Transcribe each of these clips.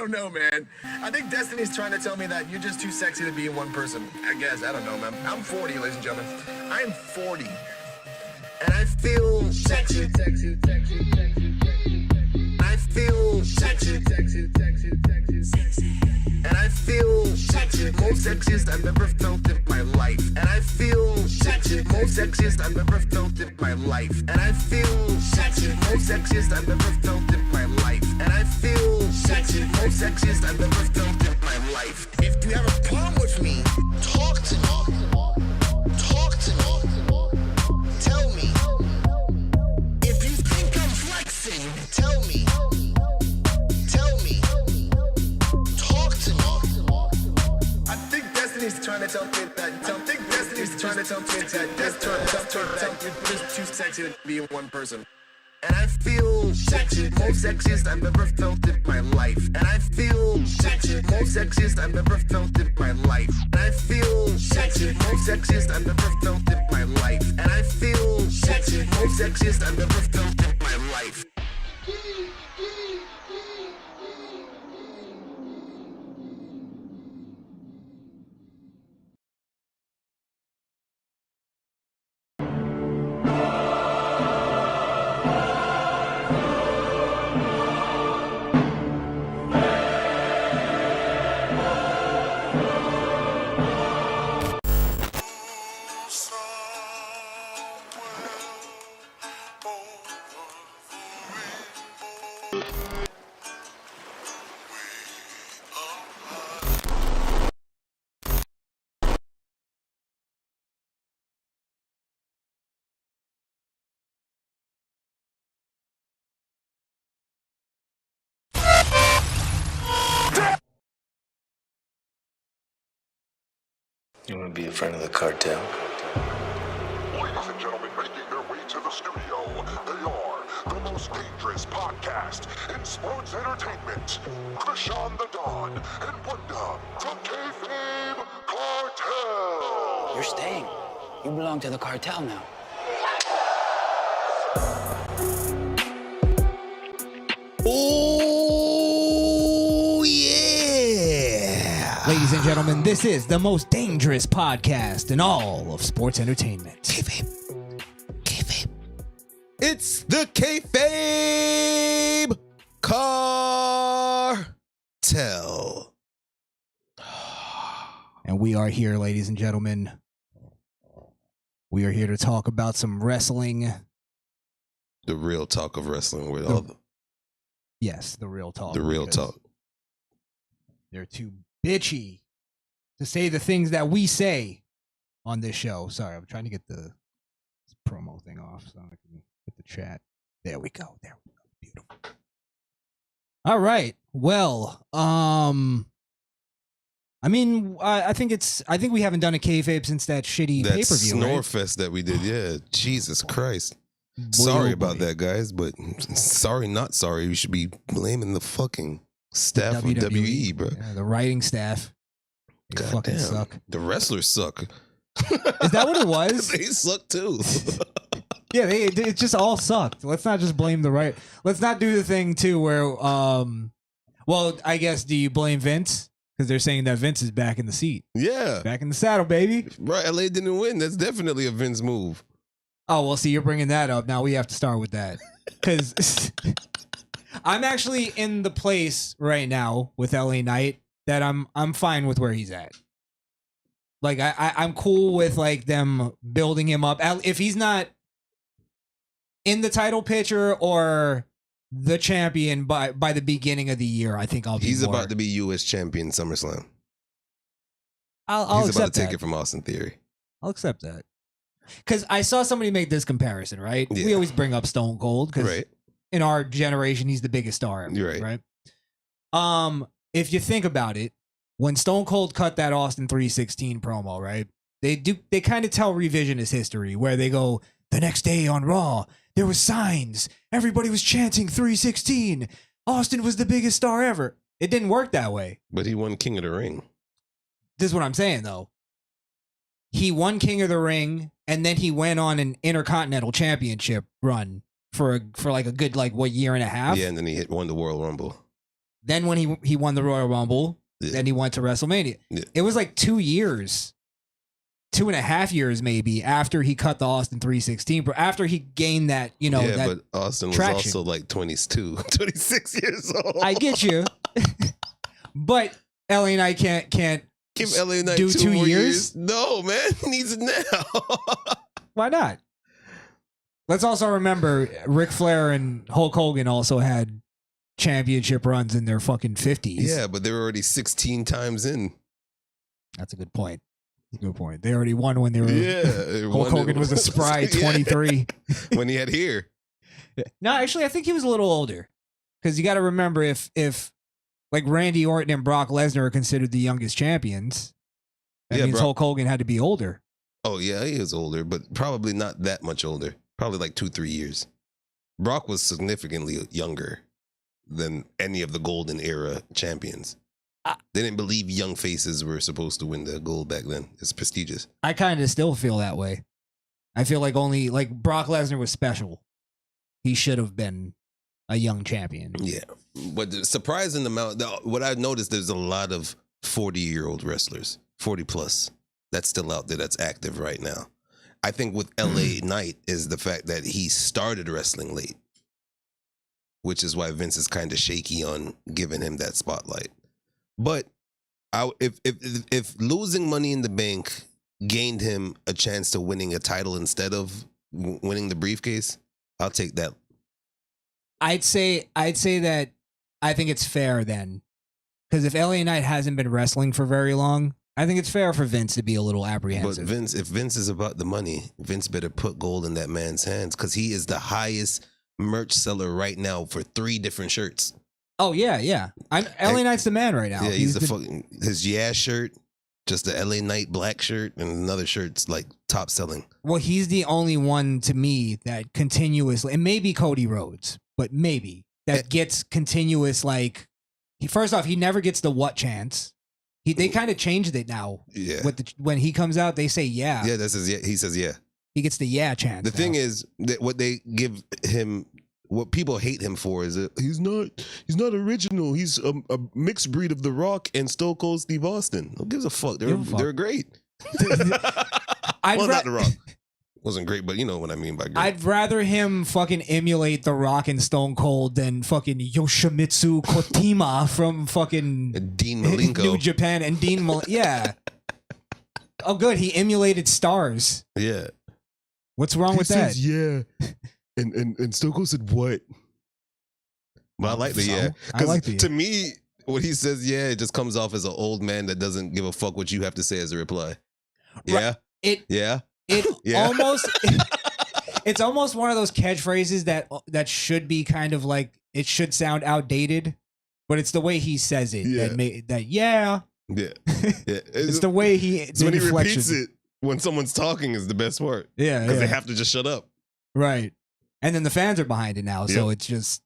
don't know, man. I think Destiny's trying to tell me that you're just too sexy to be in one person. I guess. I don't know, man. I'm 40, ladies and gentlemen. I'm 40. And I feel sexy. I feel sexy. And I feel sexy. Most sexiest I've ever felt in my life. And I feel sexy. Most sexiest I've ever felt in my life. And I feel sexy. Most sexiest I've ever felt in my life. And I feel sexy. Most sexiest I've ever felt in my life. If you have a problem with me, talk to me. Talk to me. Tell me. If you think I'm flexing, tell me. Tell me. Talk to me. I think Destiny's trying to tell me that. I think Destiny's trying to tell me that. You're just too sexy to be in one person. And I feel sexy, most sexiest I've ever felt in my life. And I feel sexy, most sexiest I've ever felt in my life. And I feel sexy, most sexiest I've ever felt in my life. And I feel sexy, most sexiest I've ever felt in my life. You want to be a friend of the Kartel? Ladies and gentlemen, making their way to the studio, they are the most dangerous podcast in sports entertainment. Crishaun the Don and Wanda from Kayfabe Kartel. You're staying. You belong to the cartel now. Oh, yeah. Ladies and gentlemen, this is the most dangerous podcast in all of sports entertainment. Kayfabe. It's the Kayfabe Kartel. And we are here, ladies and gentlemen. We are here to talk about some wrestling. The real talk of wrestling with all the... Yes, the real talk. The real talk. They're too bitchy to say the things that we say on this show. Sorry, I'm trying to get the promo thing off so I can get the chat. There we go. Beautiful. All right. Well, I mean, I think we haven't done a kayfabe since that shitty pay-per-view. That snore right? fest that we did. Yeah. Jesus Christ. Sorry about that, guys, but sorry, not sorry. We should be blaming the fucking staff of WWE, bro. Yeah, the writing staff. They fucking suck. The wrestlers suck. Is that what it was? They suck too. Yeah, it just all sucked. Let's not just blame the right. Let's not do the thing too where, well, I guess, do you blame Vince? Because they're saying that Vince is back in the seat. Yeah. Back in the saddle, baby. Right, LA didn't win. That's definitely a Vince move. Oh, well, see, you're bringing that up. Now we have to start with that. Because I'm actually in the place right now with LA Knight that I'm fine with where he's at. Like, I'm cool with, like, them building him up. If he's not in the title picture or the champion by the beginning of the year, I think I'll be He's more. about to be U.S. champion SummerSlam. I'll He's about to take that. it from Austin Theory. I'll accept that. Because I saw somebody make this comparison, right? Yeah. We always bring up Stone Cold because Right. in our generation, he's the biggest star ever, You're right. If you think about it, when Stone Cold cut that Austin 316 promo, right? They kind of tell revisionist history where they go, the next day on Raw, there was signs. Everybody was chanting 316. Austin was the biggest star ever. It didn't work that way. But he won King of the Ring. This is what I'm saying, though. He won King of the Ring, and then he went on an Intercontinental Championship run for like a good, like, what, year and a half? Yeah, and then he won the Royal Rumble. Then when he won the Royal Rumble, then he went to WrestleMania. Yeah. It was like 2 years, 2.5 years maybe after he cut the Austin 316, but after he gained that, that but Austin was traction. also like 22, 26 years old. I get you. But LA Knight can't give LA Knight do 2 more years. No, man, he needs it now. Why not? Let's also remember Ric Flair and Hulk Hogan also had championship runs in their fucking 50s. Yeah, but they were already 16 times in. That's a good point. They already won when they were. Hulk Hogan was a spry 23 when he had hair. No, actually, I think he was a little older, because you got to remember if like Randy Orton and Brock Lesnar are considered the youngest champions, that means Hulk Hogan had to be older. Oh yeah, he was older, but probably not that much older. Probably like 2-3 years. Brock was significantly younger than any of the golden era champions. They didn't believe young faces were supposed to win the gold back then. It's prestigious. I kind of still feel that way. I feel like only like Brock Lesnar was special. He should have been a young champion. Yeah. But the surprising amount, what I've noticed, there's a lot of 40-year-old wrestlers, 40 plus, that's still out there, that's active right now. I think with LA Knight is the fact that he started wrestling late, which is why Vince is kind of shaky on giving him that spotlight. But if losing Money in the Bank gained him a chance to winning a title instead of winning the briefcase, I'll take that. I'd say that I think it's fair then, because if LA Knight hasn't been wrestling for very long, I think it's fair for Vince to be a little apprehensive. But if Vince is about the money, Vince better put gold in that man's hands, because he is the highest merch seller right now for 3 different shirts. Oh yeah. LA Knight's the man right now. Yeah, he's the fucking his shirt, just the LA Knight black shirt, and another shirt's like top selling. Well, he's the only one to me that continuously, and maybe Cody Rhodes, but maybe that gets continuous. Like, first off, he never gets the what chance. They kind of changed it now. Yeah. When he comes out, they say yeah. Yeah, that's his. Yeah, he says yeah. He gets the yeah chance. The thing is that what they give him, what people hate him for, is that he's not original. He's a mixed breed of The Rock and Stone Cold Steve Austin. Who gives a fuck? They're great. Not The Rock. Wasn't great, but you know what I mean by great. I'd rather him fucking emulate The Rock and Stone Cold than fucking Yoshimitsu Kotima from fucking Dean Malenko. New Japan and Yeah. Oh, good. He emulated stars. Yeah. What's wrong with that? Yeah. And Stone Cold said what? Well, I like the yeah. I like the to me, when he says yeah, it just comes off as an old man that doesn't give a fuck what you have to say as a reply. Yeah. Yeah. Almost it's almost one of those catchphrases that should be kind of like, it should sound outdated, but it's the way he says it Yeah. It's the way when he repeats it when someone's talking is the best part. Yeah, because they have to just shut up. Right. And then the fans are behind it now, so it's just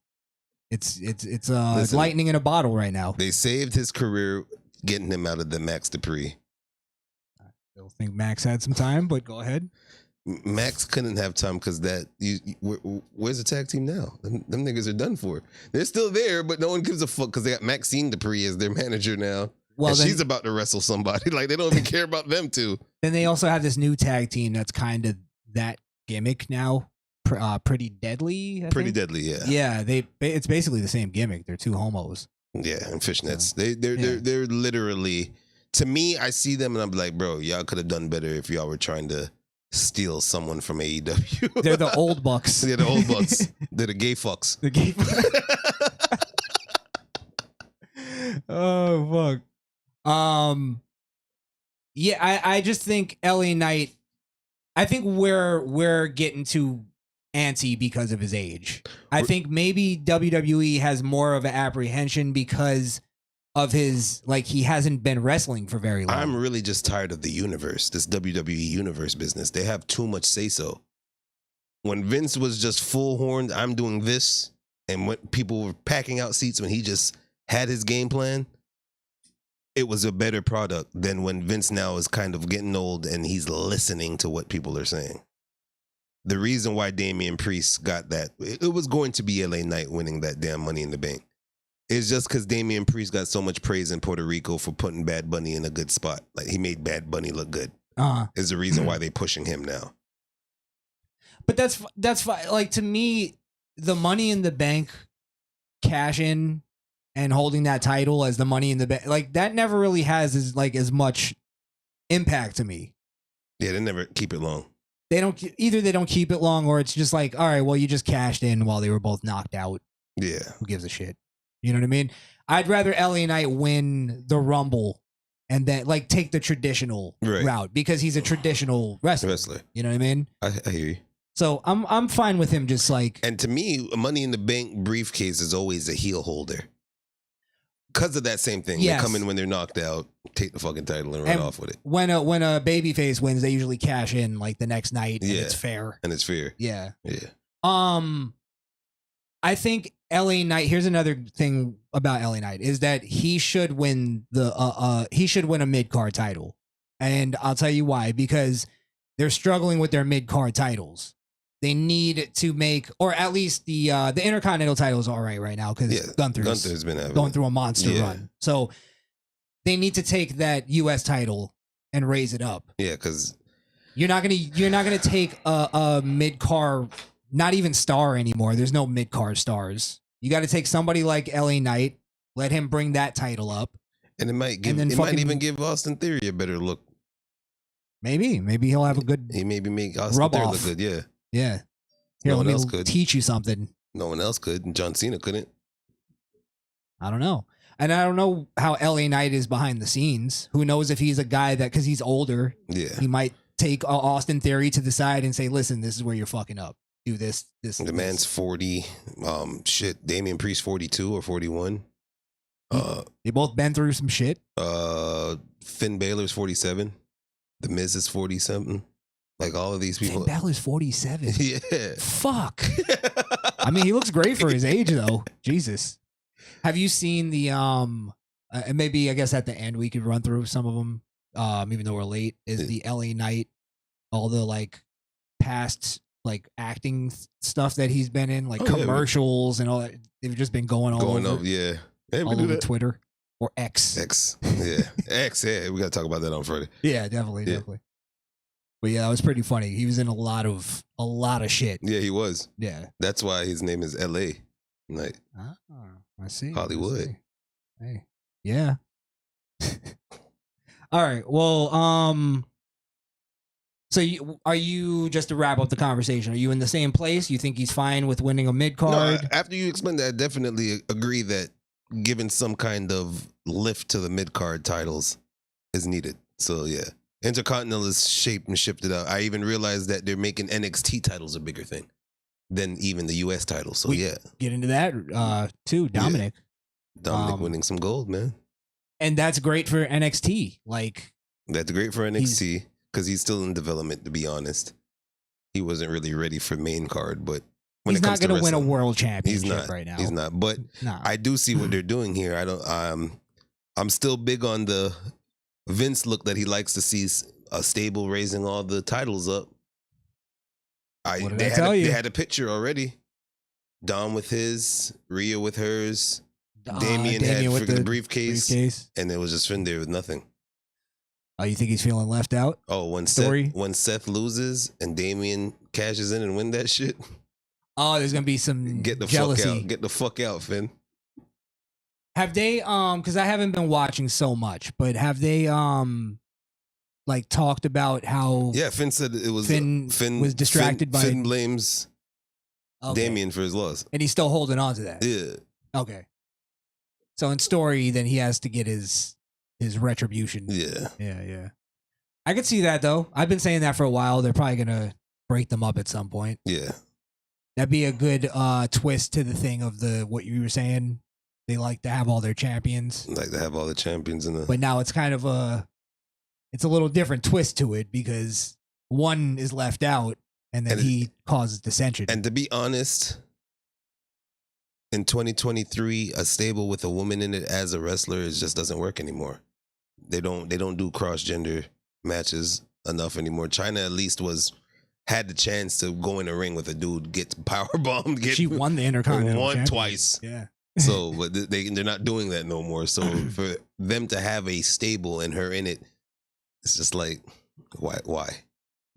it's lightning in a bottle right now. They saved his career getting him out of the Max Dupree. I don't think Max had some time, but go ahead. Max couldn't have time because where's the tag team now? Them niggas are done for. They're still there, but no one gives a fuck because they got Maxine Dupree as their manager now. Well, and she's about to wrestle somebody. Like, they don't even care about them too. Then they also have this new tag team that's kind of that gimmick now. Pretty Deadly. Pretty Deadly, yeah. Yeah, it's basically the same gimmick. They're 2 homos. Yeah, and fishnets. They're literally. To me, I see them and I'm like, bro, y'all could have done better if y'all were trying to steal someone from AEW. They're the old bucks. They're the old bucks. They're the gay fucks. The gay fucks. Oh, fuck. Yeah, I just think LA Knight, I think we're getting too antsy because of his age. I think maybe WWE has more of an apprehension because of his, like, he hasn't been wrestling for very long. I'm really just tired of the universe, this WWE universe business. They have too much say-so. When Vince was just full-horned, I'm doing this, and when people were packing out seats when he just had his game plan, it was a better product than when Vince now is kind of getting old and he's listening to what people are saying. The reason why Damian Priest got that, it was going to be LA Knight winning that damn Money in the Bank. It's just because Damian Priest got so much praise in Puerto Rico for putting Bad Bunny in a good spot. Like, he made Bad Bunny look good. Is the reason why they pushing him now. But that's fine. Like, to me, the Money in the Bank cash in and holding that title as the Money in the Bank, like, that never really has as much impact to me. Yeah, they never keep it long. They don't keep it long, or it's just like, all right, well, you just cashed in while they were both knocked out. Yeah. Who gives a shit? You know what I mean? I'd rather LA Knight win the Rumble and then like take the traditional route because he's a traditional wrestler. You know what I mean? I hear you. So I'm fine with him just like. And to me, a Money in the Bank briefcase is always a heel holder. Because of that same thing. Yes. They come in when they're knocked out, take the fucking title and run off with it. When a babyface wins, they usually cash in like the next night and it's fair. And it's fair. Yeah. Yeah. I think LA Knight, here's another thing about LA Knight, is that he should win a mid-card title. And I'll tell you why, because they're struggling with their mid-card titles. They need to make, or at least the Intercontinental title is all right now because Gunther's been going through a monster run. So they need to take that US title and raise it up. Yeah, because you're not gonna take a mid-card, not even star anymore. There's no mid-card stars. You got to take somebody like LA Knight, let him bring that title up. And it might even give Austin Theory a better look. Maybe he'll have a good. He maybe make Austin Theory look good. Yeah. Yeah. Here, no let one else me could teach you something. No one else could. And John Cena couldn't. I don't know. And I don't know how LA Knight is behind the scenes. Who knows if he's a guy that, because he's older, he might take Austin Theory to the side and say, listen, this is where you're fucking up. Do this. The man's 40. Damian Priest 42 or 41. They both been through some shit. Finn Balor's 47. The Miz is 40 something. Like all of these people. Finn Balor's 47. Yeah. Fuck. I mean, he looks great for his age though. Jesus. Have you seen the and maybe I guess at the end we could run through some of them. Even though we're late, is the LA Knight, all the like past like acting stuff that he's been in, like commercials and all that. They've just been going all over. Yeah. Hey, all over Twitter or X. Yeah. X. Yeah. We got to talk about that on Friday. Yeah, definitely. But yeah, that was pretty funny. He was in a lot of shit. Yeah, he was. Yeah. That's why his name is LA Knight. I see. Hollywood. Hey. Yeah. All right. Well, so are you, just to wrap up the conversation, are you in the same place? You think he's fine with winning a mid-card? No, after you explain that, I definitely agree that giving some kind of lift to the mid-card titles is needed. So, yeah. Intercontinental is shaped and shifted out. I even realized that they're making NXT titles a bigger thing than even the US title. So, Get into that, too. Dominic. Yeah. Dominic winning some gold, man. And that's great for NXT. Like, that's great for NXT. Because he's still in development, to be honest. He wasn't really ready for main card, but when he's it comes not going to to win a world championship right now. He's not. But I do see what they're doing here. I'm still big on the Vince look that he likes to see a stable raising all the titles up. They had a picture already. Dom with his, Rhea with hers, Damian had with the briefcase, and it was just Finn there with nothing. Oh, you think he's feeling left out? Oh, when Seth loses and Damian cashes in and win that shit. Oh, there's gonna be some jealousy. Fuck out. Get the fuck out, Finn. Have they because I haven't been watching so much, but have they like talked about how Finn said it was Finn was distracted by Finn blames Damian for his loss. And he's still holding on to that. Yeah. Okay. So in story, then he has to get his retribution. Yeah. I could see that though. I've been saying that for a while. They're probably gonna break them up at some point. Yeah. That'd be a good twist to the thing of what you were saying. They like to have all their champions. Like to have all the champions in the. But now it's kind of it's a little different twist to it because one is left out and then he causes dissension. And to be honest, in 2023, a stable with a woman in it as a wrestler just doesn't work anymore. They don't do cross gender matches enough anymore. China at least had the chance to go in a ring with a dude, get power bombed. She won the Intercontinental Championship twice. Yeah. So, but they're not doing that no more. So for them to have a stable and her in it, it's just like, why?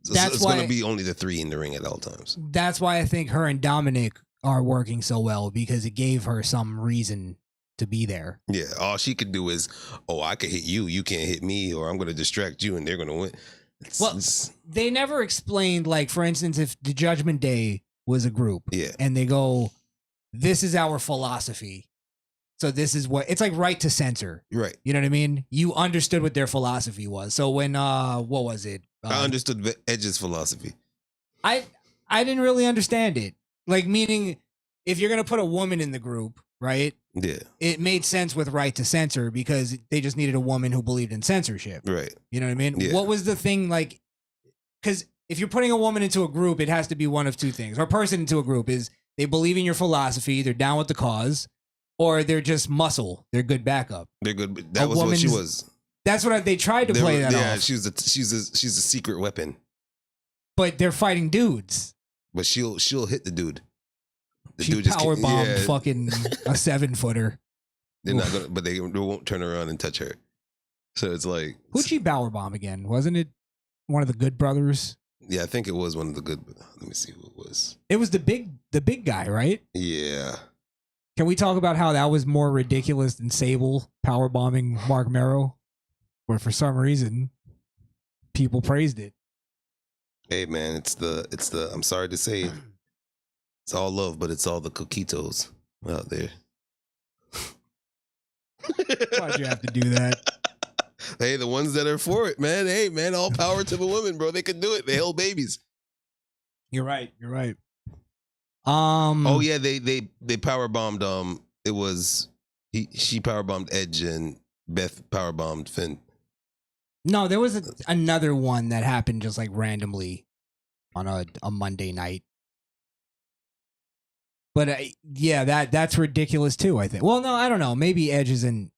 That's it's why going to be only the three in the ring at all times. That's why I think her and Dominic are working so well, because it gave her some reason to be there. Yeah, all she could do is, I could hit you, you can't hit me, or I'm going to distract you, and they're going to win. They never explained, like, for instance, if the Judgment Day was a group, and they go, this is our philosophy. So this is what it's like, right to censor. Right. You know what I mean? You understood what their philosophy was. So when what was it? I understood Edge's philosophy. I didn't really understand it. Like, meaning, if you're gonna put a woman in the group, right? Yeah. It made sense with right to censor, because they just needed a woman who believed in censorship. Right. You know what I mean? Yeah. What was the thing, like, because if you're putting a woman into a group, it has to be one of two things. Or a person into a group is they believe in your philosophy, they're down with the cause, or they're just muscle. They're good backup. They're good. That was what she was. That's what they tried to play that off. Yeah, she's a secret weapon. But they're fighting dudes. But she'll hit the dude. She power bombed fucking a 7-footer. They're not gonna, but they won't turn around and touch her. So it's like, who'd she power bomb again? Wasn't it one of the Good Brothers? Yeah, I think it was one of the good. Let me see who it was. It was the big guy, right? Yeah. Can we talk about how that was more ridiculous than Sable power bombing Mark Merrow? Where for some reason people praised it. Hey man, it's the I'm sorry to say it. It's all love, but it's all the coquitos out there. Why'd you have to do that? Hey, the ones that are for it, man. Hey, man, all power to the women, bro. They can do it. They held babies. You're right. Oh yeah, they power bombed. It was she power bombed Edge and Beth power bombed Finn. No, there was another one that happened just like randomly on a Monday night. But yeah, that's ridiculous too, I think. Well, no, I don't know. Maybe Edge isn't.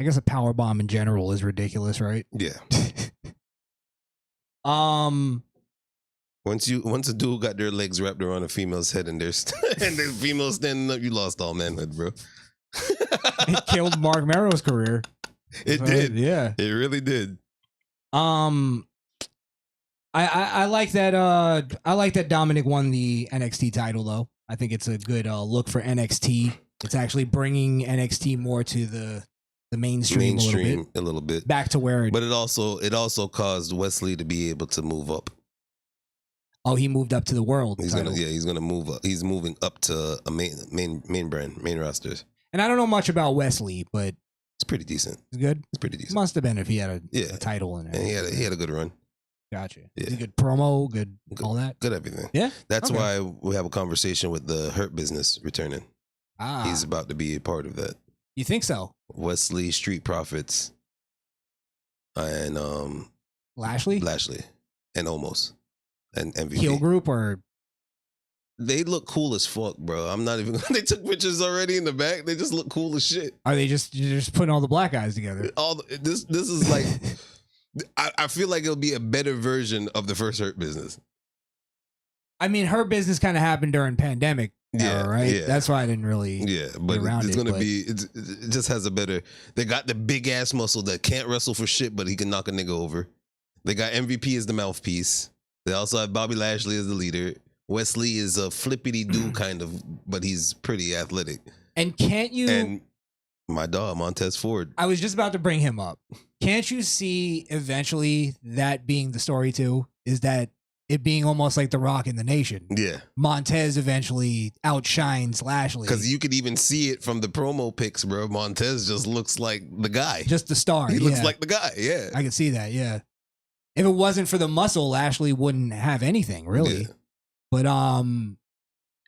I guess a power bomb in general is ridiculous, right? Yeah. Once a dude got their legs wrapped around a female's head and and the female standing up, you lost all manhood, bro. It killed Mark Merrow's career. It did. Yeah. It really did. I like that I like that Dominic won the NXT title though. I think it's a good look for NXT. It's actually bringing NXT more to the mainstream a little bit. Back to where but it also caused Wesley to be able to move up. Oh, he moved up to the world. He's gonna move up. He's moving up to a main brand, main rosters. And I don't know much about Wesley, but it's pretty decent. It's good. It's pretty decent. Must have been if he had a title in it. And he had a good run. Gotcha. Yeah. Is he good promo, good all that? Good everything. Yeah. That's why we have a conversation with the Hurt Business returning. He's about to be a part of that. You think so? Wesley, Street Profits, and Lashley, and Omos, and MVP. Heel group, or they look cool as fuck, bro. I'm not even. They took pictures already in the back. They just look cool as shit. Are they you're just putting all the black guys together? This is like. I feel like it'll be a better version of the first Hurt Business. I mean, Hurt Business kind of happened during pandemic era, right? Yeah. That's why I didn't really. Yeah, but it's gonna be. It just has a better. They got the big ass muscle that can't wrestle for shit, but he can knock a nigga over. They got MVP as the mouthpiece. They also have Bobby Lashley as the leader. Wesley is a flippity do kind of, but he's pretty athletic. And can't you? And my dog Montez Ford. I was just about to bring him up. Can't you see eventually that being the story too? Is that it being almost like The Rock in the Nation? Yeah. Montez eventually outshines Lashley. Because you could even see it from the promo pics, bro. Montez just looks like the guy. Just the star. He looks like the guy, yeah. I can see that, yeah. If it wasn't for the muscle, Lashley wouldn't have anything, really. Yeah. But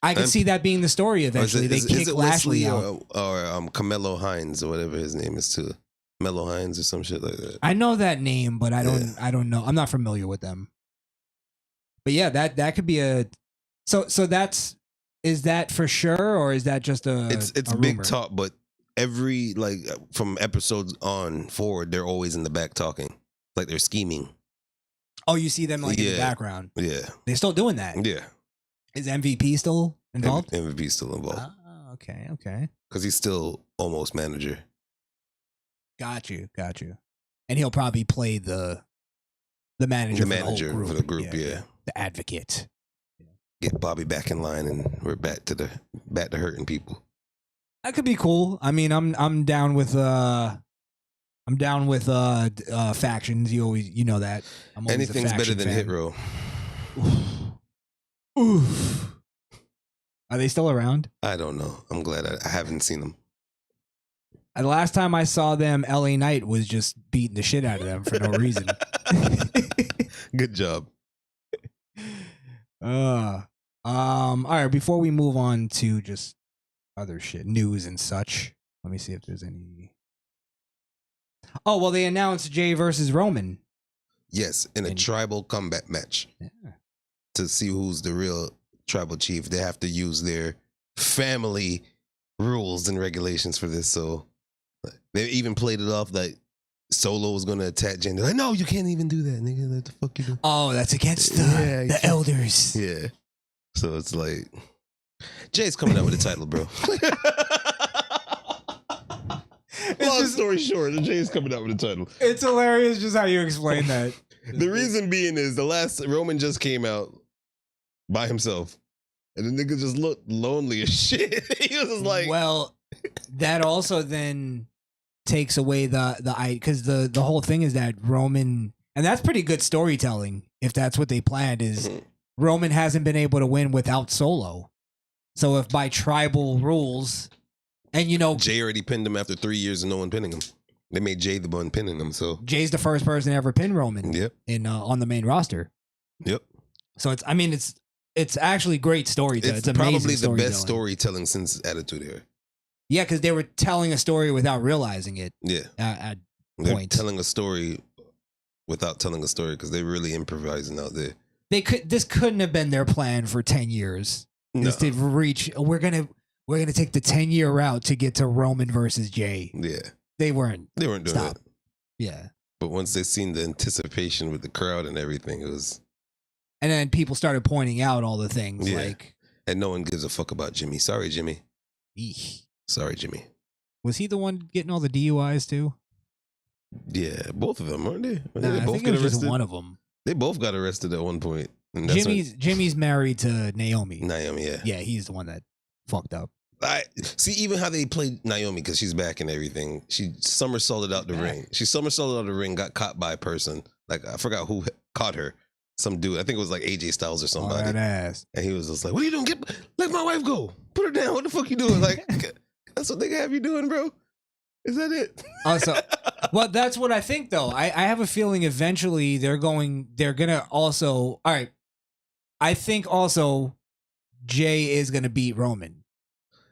I can see that being the story eventually. They kick Lashley out. Or Camelo Hines or whatever his name is too. Mellow Hines or some shit like that. I know that name, but I don't know. I'm not familiar with them. But yeah, that could be a so is that for sure, or is that just it's a big rumor? talk, but every from episodes on forward, they're always in the back talking. Like they're scheming. Oh, you see them in the background. Yeah. They're still doing that. Yeah. Is MVP still involved? MVP's still involved. Oh, Okay. Because he's still almost manager. Got you. And he'll probably play the manager, For the group, yeah. The advocate. Get Bobby back in line, and we're back to hurting people. That could be cool. I mean, I'm down with factions. You know that. I'm always Anything's better than fan. Hit Row. Oof. Are they still around? I don't know. I'm glad I haven't seen them. The last time I saw them, LA Knight was just beating the shit out of them for no reason. Good job. All right, before we move on to just other shit, news and such, let me see if there's any. Oh, well, they announced Jay versus Roman. Yes, in a tribal combat match. Yeah. To see who's the real tribal chief, they have to use their family rules and regulations for this. So they even played it off like Solo was going to attack Jay. They're like, no, you can't even do that, nigga. What the fuck you do? Oh, that's against the elders. Yeah. So it's like, Jay's coming out with the title, bro. Long story short, Jay's coming out with the title. It's hilarious just how you explain that. The reason being is the last Roman just came out by himself. And the nigga just looked lonely as shit. He was just like, well, that also then takes away because the whole thing is that Roman, and that's pretty good storytelling if that's what they planned, is Roman hasn't been able to win without Solo. So if by tribal rules, and Jay already pinned him after 3 years and no one pinning him. They made Jay the one pinning him. So Jay's the first person to ever pin Roman. Yep. On the main roster. Yep. So it's actually great storytelling. It's probably the best storytelling since Attitude Era. Yeah, because they were telling a story without realizing it. Yeah. At They're points. telling a story without telling a story because they're really improvising out there. This couldn't have been their plan for 10 years. No. Is to reach. We're gonna take the 10-year route to get to Roman versus Jay. Yeah. They weren't doing it. Yeah. But once they seen the anticipation with the crowd and everything, it was. And then people started pointing out all the things like. And no one gives a fuck about Jimmy. Sorry, Jimmy. Eesh. Sorry, Jimmy. Was he the one getting all the DUIs too? Yeah, both of them, aren't they? Nah, they I both think it was arrested? just one of them. They both got arrested at one point. And that's Jimmy's married to Naomi. Naomi, yeah. Yeah, he's the one that fucked up. I see even how they played Naomi because she's back and everything. She somersaulted out the ring. She somersaulted out the ring, got caught by a person. Like I forgot who caught her. Some dude. I think it was like AJ Styles or somebody. Oh, that ass. And he was just like, "What are you doing? Let my wife go. Put her down. What the fuck you doing? Like that's what they have you doing, bro. Is that it?" Well, that's what I think though. I have a feeling eventually they're gonna also. All right. I think also Jay is gonna beat Roman.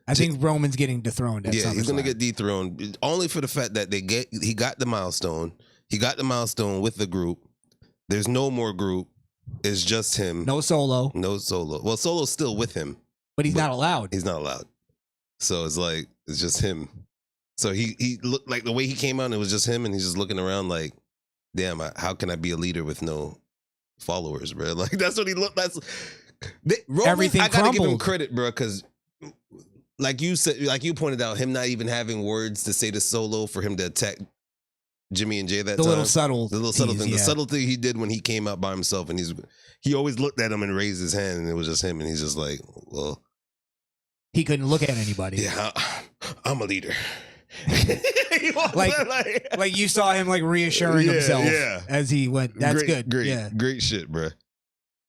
I think Roman's getting dethroned. Yeah, he's gonna get dethroned only for the fact that he got the milestone. He got the milestone with the group. There's no more group. It's just him. No Solo. No Solo. Well, Solo's still with him, but he's not allowed. He's not allowed. So it's just him. So he looked like the way he came out. It was just him, and he's just looking around like, damn, how can I be a leader with no followers, bro? Like that's what he looked. Roman, everything I gotta crumbled. give him credit, bro, because. Like you said, like you pointed out, him not even having words to say to Solo for him to attack Jimmy and Jay that time. The little subtle thing. Yeah. The subtle thing he did when he came out by himself, and he always looked at him and raised his hand, and it was just him, and he's just like, well, he couldn't look at anybody. Yeah, I'm a leader. like you saw him like reassuring himself as he went. That's good. Great shit, bro.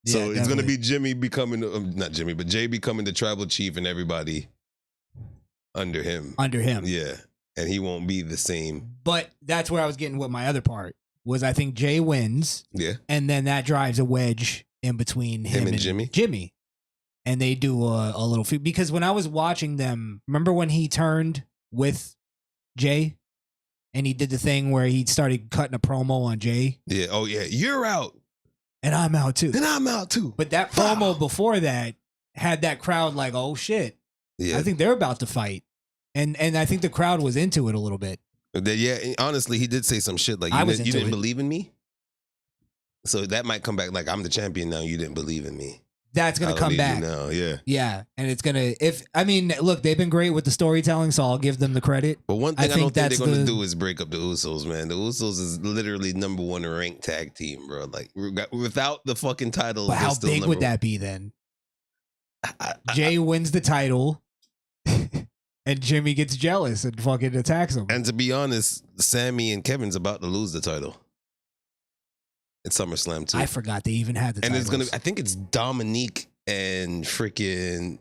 So it's gonna be Jimmy becoming not Jimmy, but Jay becoming the tribal chief, and everybody under him. Yeah. And he won't be the same. But that's where I was getting with my other part was I think Jay wins. Yeah. And then that drives a wedge in between him and Jimmy. And they do a little because when I was watching them, remember when he turned with Jay and he did the thing where he started cutting a promo on Jay? Yeah. Oh yeah. You're out. And I'm out too. And I'm out too. But that promo before that had that crowd like, oh shit. Yeah. I think they're about to fight. And I think the crowd was into it a little bit. Yeah, honestly, he did say some shit like, you didn't believe in me? So that might come back like, I'm the champion now, you didn't believe in me. that's gonna I'll come leave back. you now, yeah. Yeah, and it's gonna. Look, they've been great with the storytelling, so I'll give them the credit. But one thing I, don't think that's they're gonna do is break up the Usos, man. The Usos is literally number one ranked tag team, bro. Like without the fucking title, But how big would that be then? Jay wins the title, and Jimmy gets jealous and fucking attacks him. And to be honest, Sammy and Kevin's about to lose the title. It's SummerSlam too. I forgot they even had the and titles. it's gonna. I think it's Dominique and freaking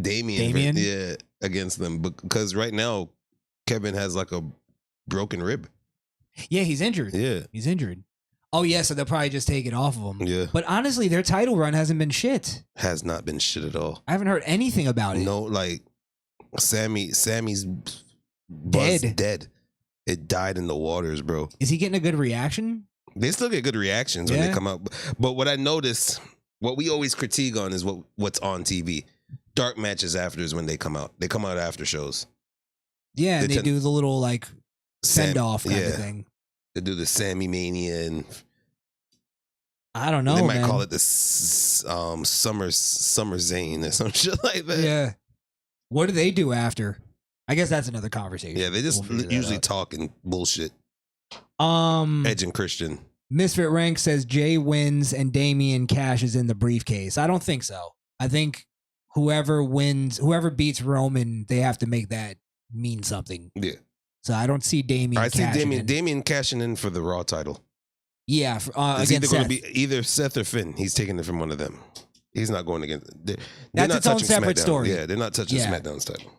Damien. Yeah, against them because right now Kevin has like a broken rib. Yeah, he's injured. Yeah, he's injured. Oh yeah, so they'll probably just take it off of him. Yeah. But honestly, their title run hasn't been shit. Has not been shit at all. I haven't heard anything about it. No, like Sammy's buzz dead. It died in the waters, bro. Is he getting a good reaction? They still get good reactions when they come out. But what I noticed, what we always critique on is what's on TV. Dark matches after is when they come out. They come out after shows. Yeah, and they do the little like send off kind of thing. They do the Sammy Mania and I don't know. They might call it the Summer Zane or some shit like that. Yeah. What do they do after? I guess that's another conversation. Yeah, they just usually talking bullshit. Edge and Christian. Misfit Rank says Jay wins and Damian Cash is in the briefcase. I don't think so. I think whoever beats Roman, they have to make that mean something. Yeah. So I don't see Damian. I see Damian cashing in for the Raw title. Yeah, it's either going to be either Seth or Finn. He's taking it from one of them. He's not going against. They're That's not its own touching separate SmackDown. story. Yeah, they're not touching SmackDown's title.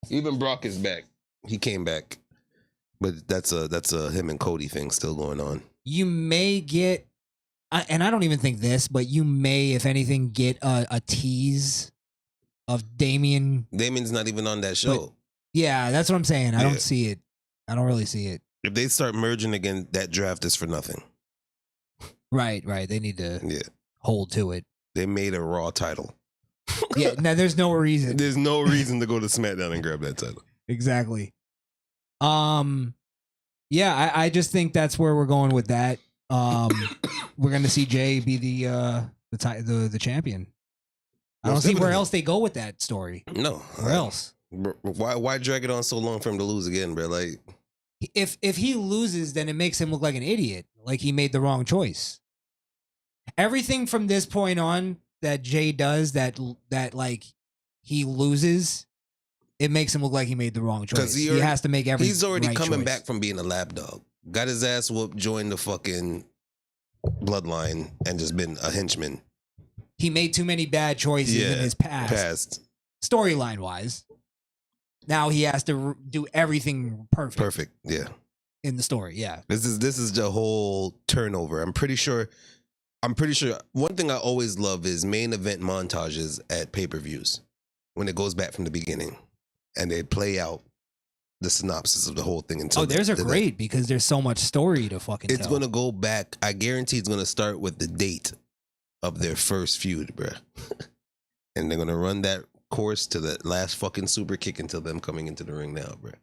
Even Brock is back. He came back, but that's a him and Cody thing still going on. You may get, and I don't even think this, but you may, if anything, get a tease of Damian. Damian's not even on that show. But, yeah, that's what I'm saying. I don't see it. I don't really see it. If they start merging again, that draft is for nothing. Right. They need to hold to it. They made a Raw title. Yeah, now there's no reason. There's no reason to go to SmackDown and grab that title. Exactly. Yeah, I just think that's where we're going with that. We're gonna see Jay be the champion. I don't see where else they go with that story. No, where else? Why drag it on so long for him to lose again, bro? Like, if he loses, then it makes him look like an idiot, like he made the wrong choice. Everything from this point on that Jay does that like he loses, it makes him look like he made the wrong choice. He has to make every. He's already coming choice. back from being a lapdog. Got his ass whooped, joined the fucking bloodline, and just been a henchman. He made too many bad choices in his past. Storyline wise. Now he has to do everything perfect. Perfect, yeah. In the story, yeah. This is the whole turnover. I'm pretty sure. One thing I always love is main event montages at pay-per-views when it goes back from the beginning and they play out the synopsis of the whole thing. Until theirs are great because there's so much story to fucking tell. It's going to go back. I guarantee it's going to start with the date of their first feud, bruh. And they're going to run that course to the last fucking super kick until them coming into the ring now, bruh.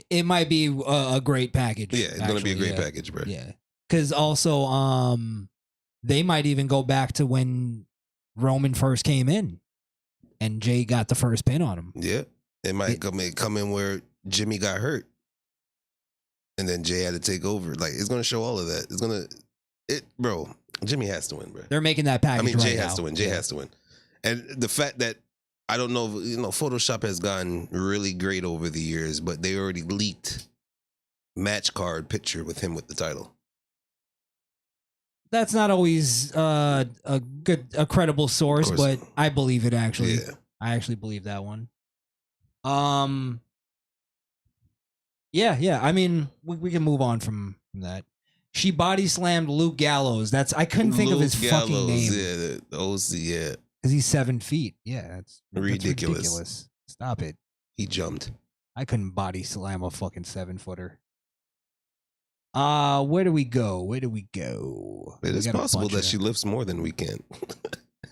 It might be a great package. Yeah, it's going to be a great package, bruh. Yeah. Because also, they might even go back to when Roman first came in and Jay got the first pin on him. Yeah. It might come in where Jimmy got hurt and then Jay had to take over. Like, it's going to show all of that. Bro, Jimmy has to win, bro. They're making that package. Jay has to win. Jay has to win. And the fact that, I don't know, Photoshop has gotten really great over the years, but they already leaked match card picture with him with the title. That's not always a credible source, but I believe it actually. Yeah. I actually believe that one. Yeah. I mean, we can move on from that. She body slammed Luke Gallows. I couldn't think of his fucking name. Yeah, the OC, yeah. Because he's 7 feet. Yeah, that's ridiculous. Stop it. He jumped. I couldn't body slam a fucking 7-footer. Where do we go? It is possible that she lifts more than we can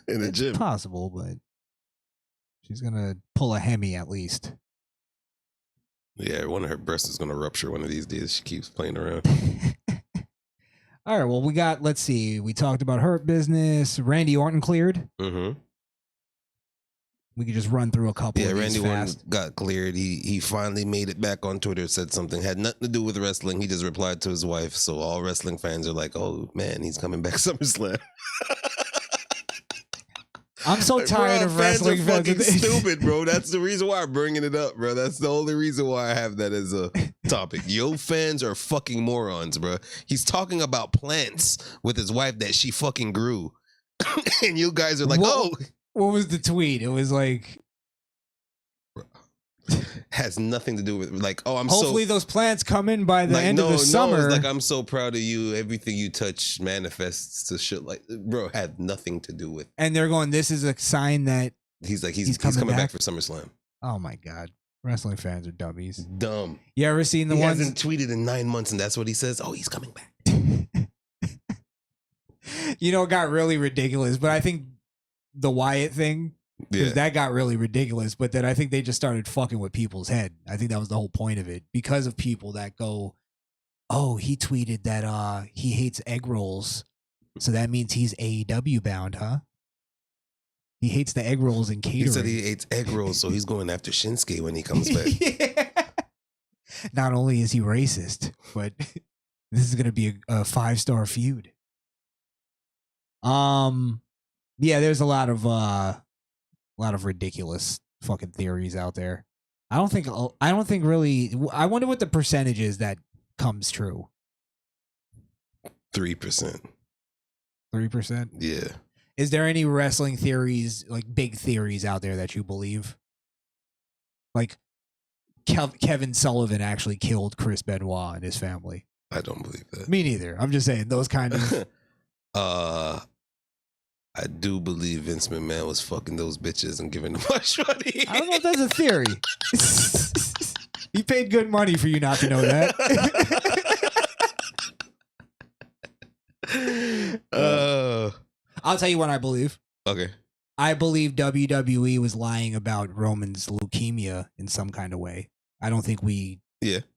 in the gym. It's possible, but she's gonna pull a Hemi at least. Yeah, one of her breasts is gonna rupture one of these days. She keeps playing around. All right, well, let's see. We talked about Hurt Business. Randy Orton cleared. Mm-hmm. We could just run through a couple Yeah, of these Randy Orton fast. got cleared. He finally made it back on Twitter, said something, had nothing to do with wrestling. He just replied to his wife. So all wrestling fans are like, oh, man, he's coming back SummerSlam. I'm so tired of wrestling fans. Are fucking fans. stupid, bro. That's the reason why I'm bringing it up, bro. That's the only reason why I have that as a topic. Yo, fans are fucking morons, bro. He's talking about plants with his wife that she fucking grew. And you guys are like, What was the tweet? It was like, has nothing to do with like, hopefully those plants come in by the end of the summer. No, it's like, I'm so proud of you. Everything you touch manifests to shit. Like, bro, had nothing to do with. And they're going, this is a sign that he's coming back for SummerSlam. Oh my God. Wrestling fans are dummies. Dumb. You ever seen the he ones? He hasn't tweeted in 9 months and that's what he says. Oh, he's coming back. You know, it got really ridiculous, but I think the Wyatt thing, because that got really ridiculous, but then I think they just started fucking with people's head. I think that was the whole point of it, because of people that go, oh, he tweeted that he hates egg rolls, so that means he's AEW bound, huh? He hates the egg rolls and catering. He said he hates egg rolls, so he's going after Shinsuke when he comes back. Yeah. Not only is he racist, but this is gonna be a 5-star feud. Yeah, there's a lot of ridiculous fucking theories out there. I don't think really. I wonder what the percentage is that comes true. 3%. 3%. Yeah. Is there any wrestling theories, like big theories out there that you believe? Like Kevin Sullivan actually killed Chris Benoit and his family. I don't believe that. Me neither. I'm just saying those kind of. I do believe Vince McMahon was fucking those bitches and giving them much money. I don't know if that's a theory. He paid good money for you not to know that. I'll tell you what I believe. Okay. I believe WWE was lying about Roman's leukemia in some kind of way. I don't think we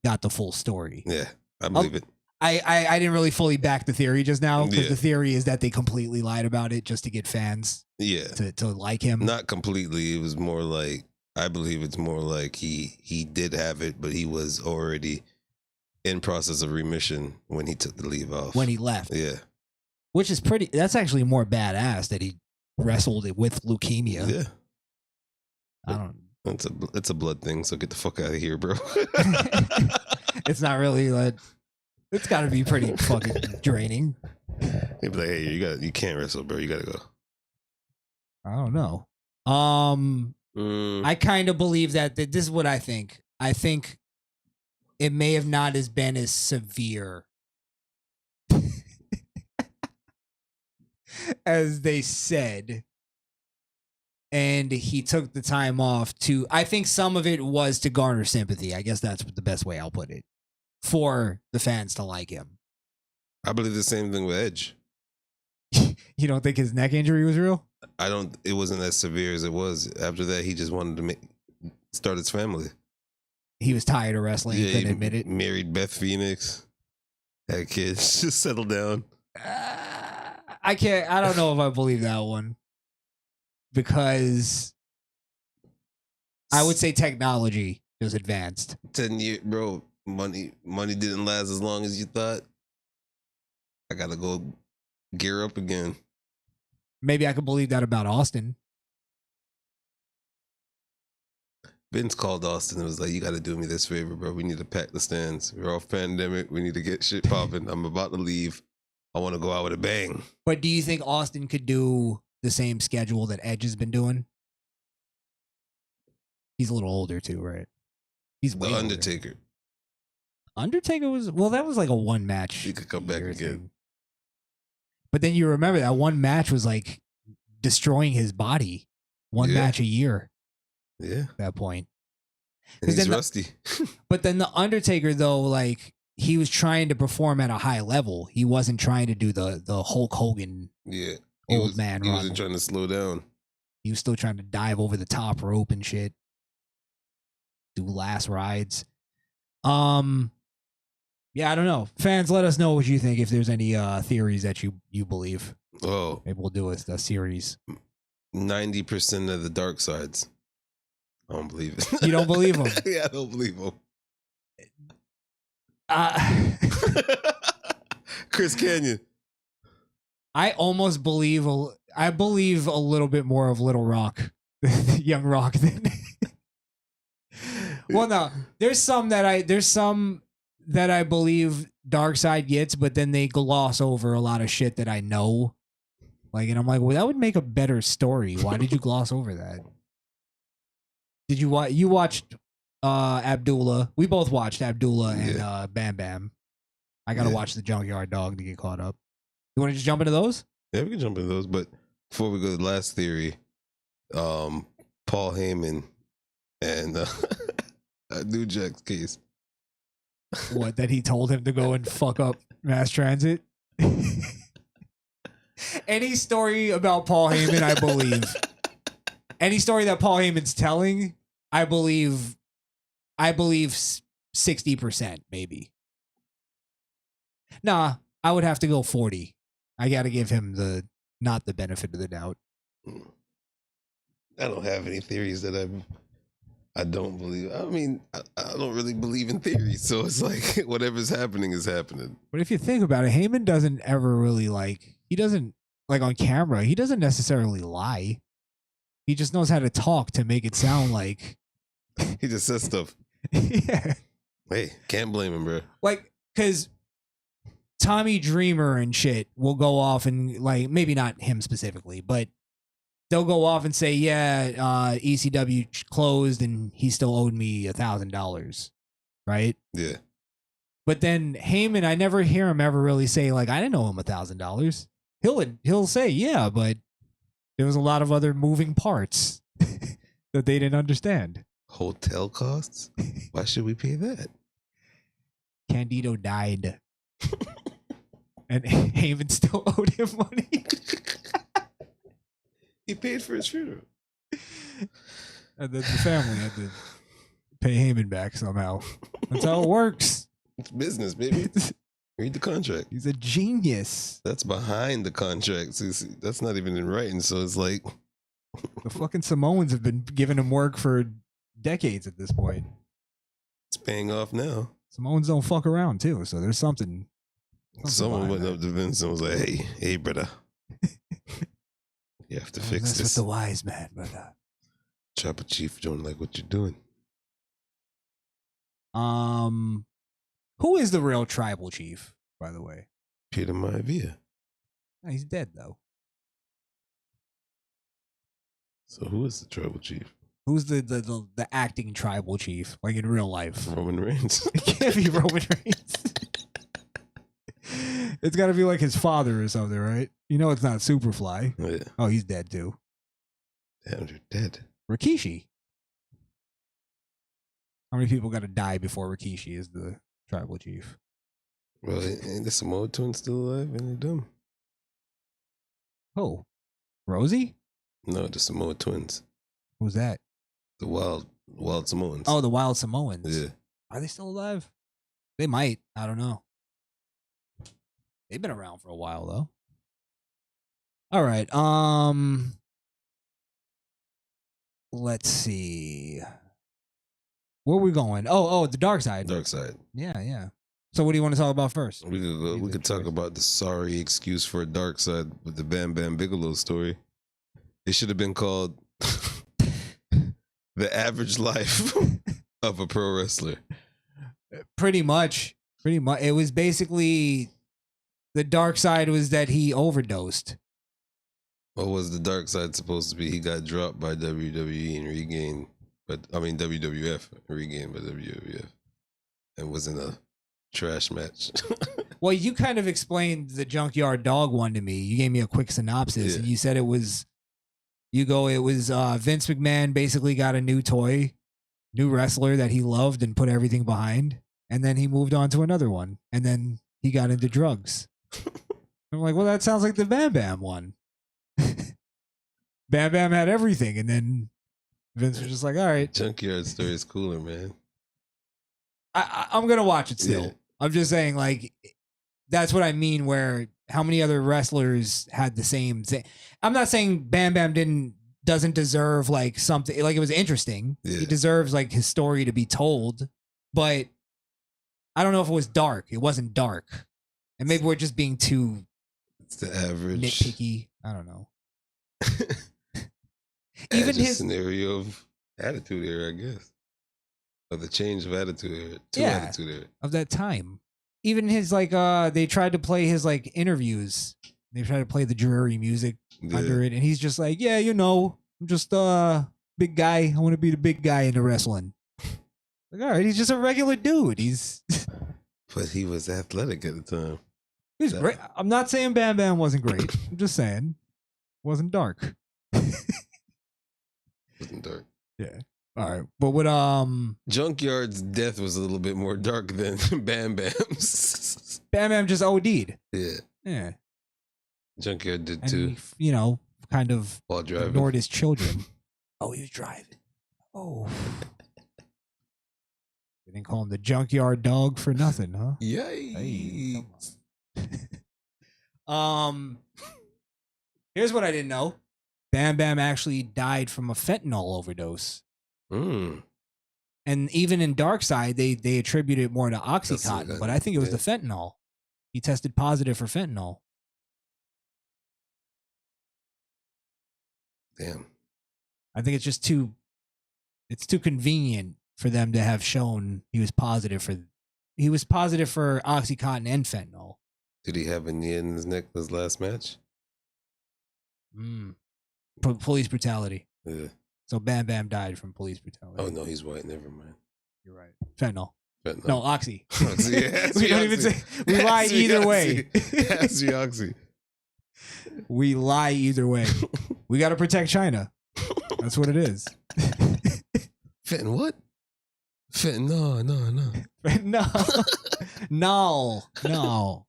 got the full story. Yeah, I believe it. I didn't really fully back the theory just now, because Yeah. the theory is that they completely lied about it just to get fans to like him. Not completely. It was more like, I believe it's more like he did have it, but he was already in process of remission when he took the leave off. When he left. Yeah. Which is that's actually more badass that he wrestled it with leukemia. Yeah. I don't. It's a blood thing, so get the fuck out of here, bro. It's not really like. It's got to be pretty fucking draining. He'd be like, hey, you can't wrestle, bro. You gotta go. I don't know. I kind of believe that this is what I think. I think it may have not been as severe as they said. And he took the time off I think some of it was to garner sympathy. I guess that's the best way I'll put it. For the fans to like him. I believe the same thing with Edge. You don't think his neck injury was real? It wasn't as severe as it was. After that, he just wanted to start his family. He was tired of wrestling. He couldn't admit it. Married Beth Phoenix. Had kids. Just settled down. I don't know if I believe that one. Because I would say technology is advanced. 10 years, bro. Money didn't last as long as you thought. I gotta go gear up again. Maybe I could believe that about Austin. Vince called Austin and was like, you gotta do me this favor, bro. We need to pack the stands. We're off pandemic. We need to get shit popping. I'm about to leave. I want to go out with a bang. But do you think Austin could do the same schedule that Edge has been doing? He's a little older too, right? He's way The older. Undertaker. Undertaker that was like a one match. He could come back again. Thing. But then you remember that one match was like destroying his body. One match a year. Yeah. At that point. And he's rusty. But then the Undertaker though, like he was trying to perform at a high level. He wasn't trying to do the Hulk Hogan old man run. He wasn't trying to slow down. He was still trying to dive over the top rope and shit. Do last rides. Yeah, I don't know. Fans, let us know what you think. If there's any theories that you believe, Oh, maybe we'll do a series. 90% of the dark sides. I don't believe it. You don't believe him? Yeah, I don't believe him. Chris Canyon. I almost believe I believe a little bit more of Little Rock, Young Rock than. Well, no, there's some that I believe Darkseid gets, but then they gloss over a lot of shit that I know. Like, and I'm like, well, that would make a better story. Why did you gloss over that? Did you watch? You watched Abdullah. We both watched Abdullah and Bam Bam. I gotta watch the Junkyard Dog to get caught up. You want to just jump into those? Yeah, we can jump into those. But before we go to the last theory, Paul Heyman and New Jack's case. What, that he told him to go and fuck up mass transit? Any story about Paul Heyman, I believe. Any story that Paul Heyman's telling, I believe 60%, maybe. Nah, I would have to go 40. I got to give him not the benefit of the doubt. I don't have any theories that I don't believe. I mean, I don't really believe in theories, so it's like whatever's happening is happening. But if you think about it, Heyman doesn't ever really he doesn't, like on camera, he doesn't necessarily lie. He just knows how to talk to make it sound like. He just says stuff. Yeah. Hey, can't blame him, bro. Like, because Tommy Dreamer and shit will go off and, like, maybe not him specifically, but they'll go off and say, yeah, ECW closed and he still owed me $1,000, right? Yeah. But then Heyman, I never hear him ever really say, like, I didn't owe him $1,000. He'll say, yeah, but there was a lot of other moving parts that they didn't understand. Hotel costs? Why should we pay that? Candido died. And Heyman still owed him money. He paid for his funeral. And then the family had to pay Heyman back somehow. That's how it works. It's business, baby. Read the contract. He's a genius. That's behind the contract. So that's not even in writing. So it's like The fucking Samoans have been giving him work for decades at this point. it's paying off now. Samoans don't fuck around too, so there's something. Someone behind went that. up to Vince and was like, hey, brother. You have to fix That's this. with the wise man, brother. Chopper Chief don't like what you're doing. Who is the real tribal chief, by the way? Peter Maivia. Oh, he's dead though. So who is the tribal chief? Who's the acting tribal chief, like in real life? Roman Reigns. It can't be Roman Reigns. It's got to be like his father or something, right? You know, it's not Superfly. Oh, yeah. Oh, he's dead too. Damn, you're dead. Rikishi. How many people got to die before Rikishi is the tribal chief? Well, ain't the Samoa twins still alive? Ain't they dumb? Oh, Rosie? No, the Samoa twins. Who's that? The wild Samoans. Oh, the Wild Samoans. Yeah. Are they still alive? They might. I don't know. They've been around for a while though. All right. Let's see. Where are we going? Oh, the dark side. Dark side. Yeah. So what do you want to talk about first? We could go, we could talk about the sorry excuse for a dark side with the Bam Bam Bigelow story. It should have been called The Average Life of a Pro Wrestler. Pretty much. It was basically the dark side was that he overdosed. What was the dark side supposed to be? He got dropped by WWE and regained, WWF and regained by WWF, and was in a trash match. Well, you kind of explained the Junkyard Dog one to me. You gave me a quick synopsis, and you said it was Vince McMahon basically got a new toy, new wrestler that he loved and put everything behind, and then he moved on to another one, and then he got into drugs. I'm like, well, that sounds like the Bam Bam one. Bam Bam had everything, and then Vince was just like, all right. Junkyard story is cooler, man. I'm going to watch it still. Yeah. I'm just saying, like, that's what I mean. Where how many other wrestlers had the same thing? I'm not saying Bam Bam doesn't deserve like something. Like it was interesting. Yeah. He deserves like his story to be told, but I don't know if it was dark. It wasn't dark, and maybe we're just being too It's the average nitpicky. I don't know. Even his scenario of attitude era, I guess, or the change of attitude era, attitude era of that time. Even his like, they tried to play his like interviews. They tried to play the dreary music under it, and he's just like, yeah, you know, I'm just big guy. I want to be the big guy into wrestling. Like, all right, he's just a regular dude. He's but he was athletic at the time. He was great. I'm not saying Bam Bam wasn't great. I'm just saying it wasn't dark. Wasn't dark. Yeah. All right. But what Junkyard's death was a little bit more dark than Bam Bam's. Bam Bam just OD'd. Yeah. Yeah. Junkyard did And too. he, you know, kind of While driving. ignored his children. Oh, he was driving. Oh. They didn't call him the junkyard dog for nothing, huh? Yay. Hey, here's what I didn't know. Bam Bam actually died from a fentanyl overdose. Mm. And even in Dark Side, they attribute it more to Oxycontin, but I think it was the fentanyl. He tested positive for fentanyl. Damn. I think it's just too convenient for them to have shown he was positive for Oxycontin and fentanyl. Did he have a knee in his neck his last match? Police brutality. Yeah. So Bam Bam died from police brutality. Oh no, he's white. Never mind. You're right. Fentanyl. Fentanyl. No, Oxy. Oxy. Yeah, we don't even say we lie either way. That's the Oxy. We lie either way. We got to protect China. That's what it is. Fenton what? Fenton, no. No.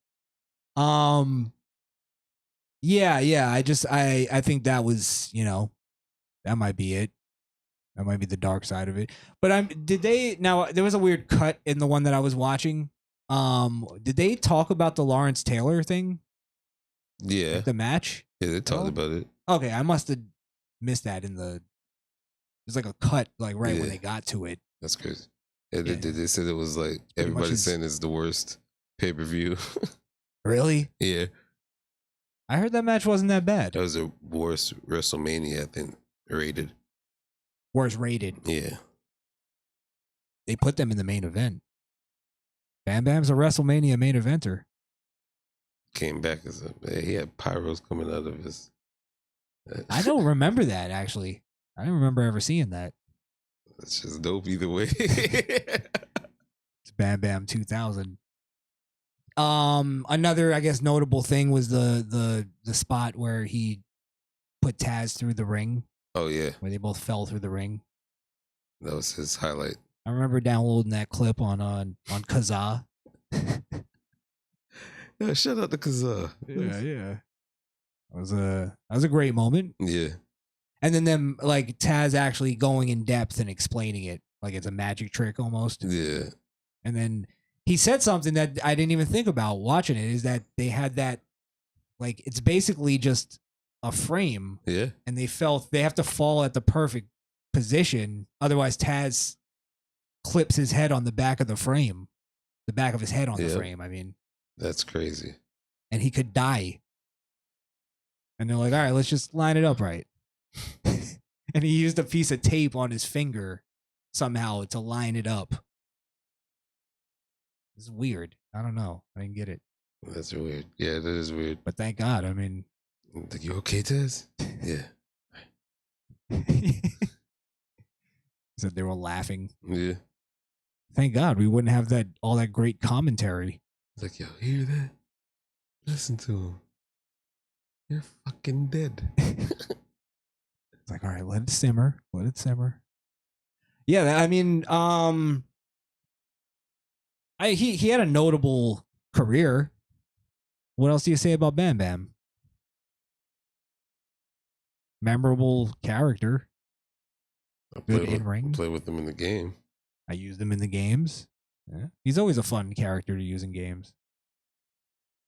Yeah. I think that was, you know, that might be it. That might be the dark side of it. But there was a weird cut in the one that I was watching. Did they talk about the Lawrence Taylor thing? Yeah. Like the match? Yeah, they talked about it. Okay, I must have missed that in the. There's like a cut, like right when they got to it. That's crazy. Yeah, they said it was like everybody's saying it's the worst pay-per-view. Really? Yeah. I heard that match wasn't that bad. That was the worst WrestleMania, I think, rated. Worst rated. Yeah. They put them in the main event. Bam Bam's a WrestleMania main eventer. Came back as he had pyros coming out of his. I don't remember that, actually. I don't remember ever seeing that. That's just dope either way. It's Bam Bam 2000. Another, I guess, notable thing was the spot where he put Taz through the ring. Oh yeah, where they both fell through the ring. That was his highlight. I remember downloading that clip on Kazaa. Yeah, shout out to Kazaa. Yeah. That was a great moment. Yeah. And then them like Taz actually going in depth and explaining it like it's a magic trick almost. Yeah. And then he said something that I didn't even think about watching it, is that they had that, like, it's basically just a frame. Yeah. And they have to fall at the perfect position. Otherwise Taz clips his head on the back of the frame. The back of his head on the frame, I mean. That's crazy. And he could die. And they're like, all right, let's just line it up right. And he used a piece of tape on his finger somehow to line it up. It's weird. I don't know. I didn't get it. That's weird. Yeah, that is weird. But thank God. I mean, you okay, Taz? Yeah. He said they were laughing. Yeah. Thank God we wouldn't have all that great commentary. Like, yo, hear that? Listen to him. You're fucking dead. It's like, all right, let it simmer. Let it simmer. Yeah, I mean, he had a notable career. What else do you say about Bam Bam? Memorable character. Good in ring. Play with them in the game. I used them in the games. Yeah. He's always a fun character to use in games.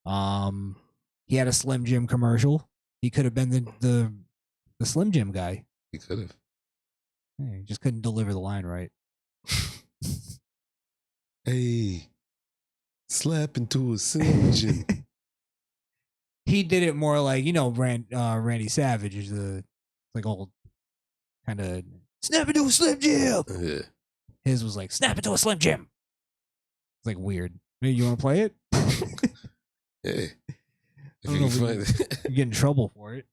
He had a Slim Jim commercial. He could have been the Slim Jim guy. He could have. Yeah, he just couldn't deliver the line right. Hey, slap into a Slim. He did it more like, Randy Savage is the like old kind of snap into a Slim Jim. Yeah. His was like snap into a Slim Jim. It's like weird. Hey, you want to play it? Hey, if I don't you know can if find it. you get in trouble for it.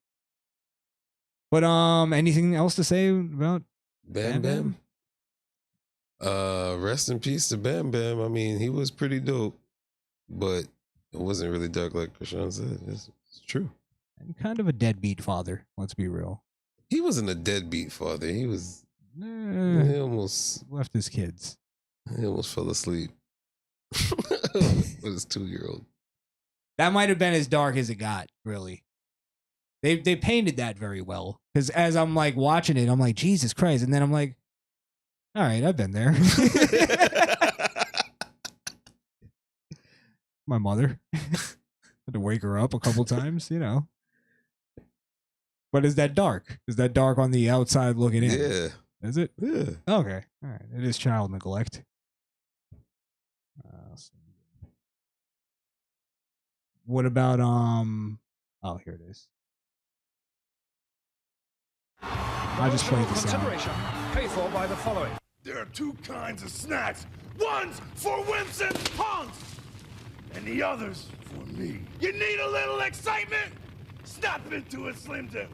But anything else to say about Bam Bam? Rest in peace to Bam Bam. I mean, he was pretty dope, but it wasn't really dark like Crishaun said. It's true. And kind of a deadbeat father, let's be real. He wasn't a deadbeat father. He was. He almost left his kids. He almost fell asleep with his 2-year-old. That might have been as dark as it got, really. They painted that very well. Because as I'm like watching it, I'm like, Jesus Christ. And then I'm like, all right, I've been there. My mother. Had to wake her up a couple times, But is that dark? Is that dark on the outside looking in? Yeah. Is it? Yeah. Okay. All right. It is child neglect. What about oh, here it is. I just played the sound. Pay for by the following. There are two kinds of snacks. One's for wimps and punks, and the other's for me. You need a little excitement? Snap into a Slim Jim.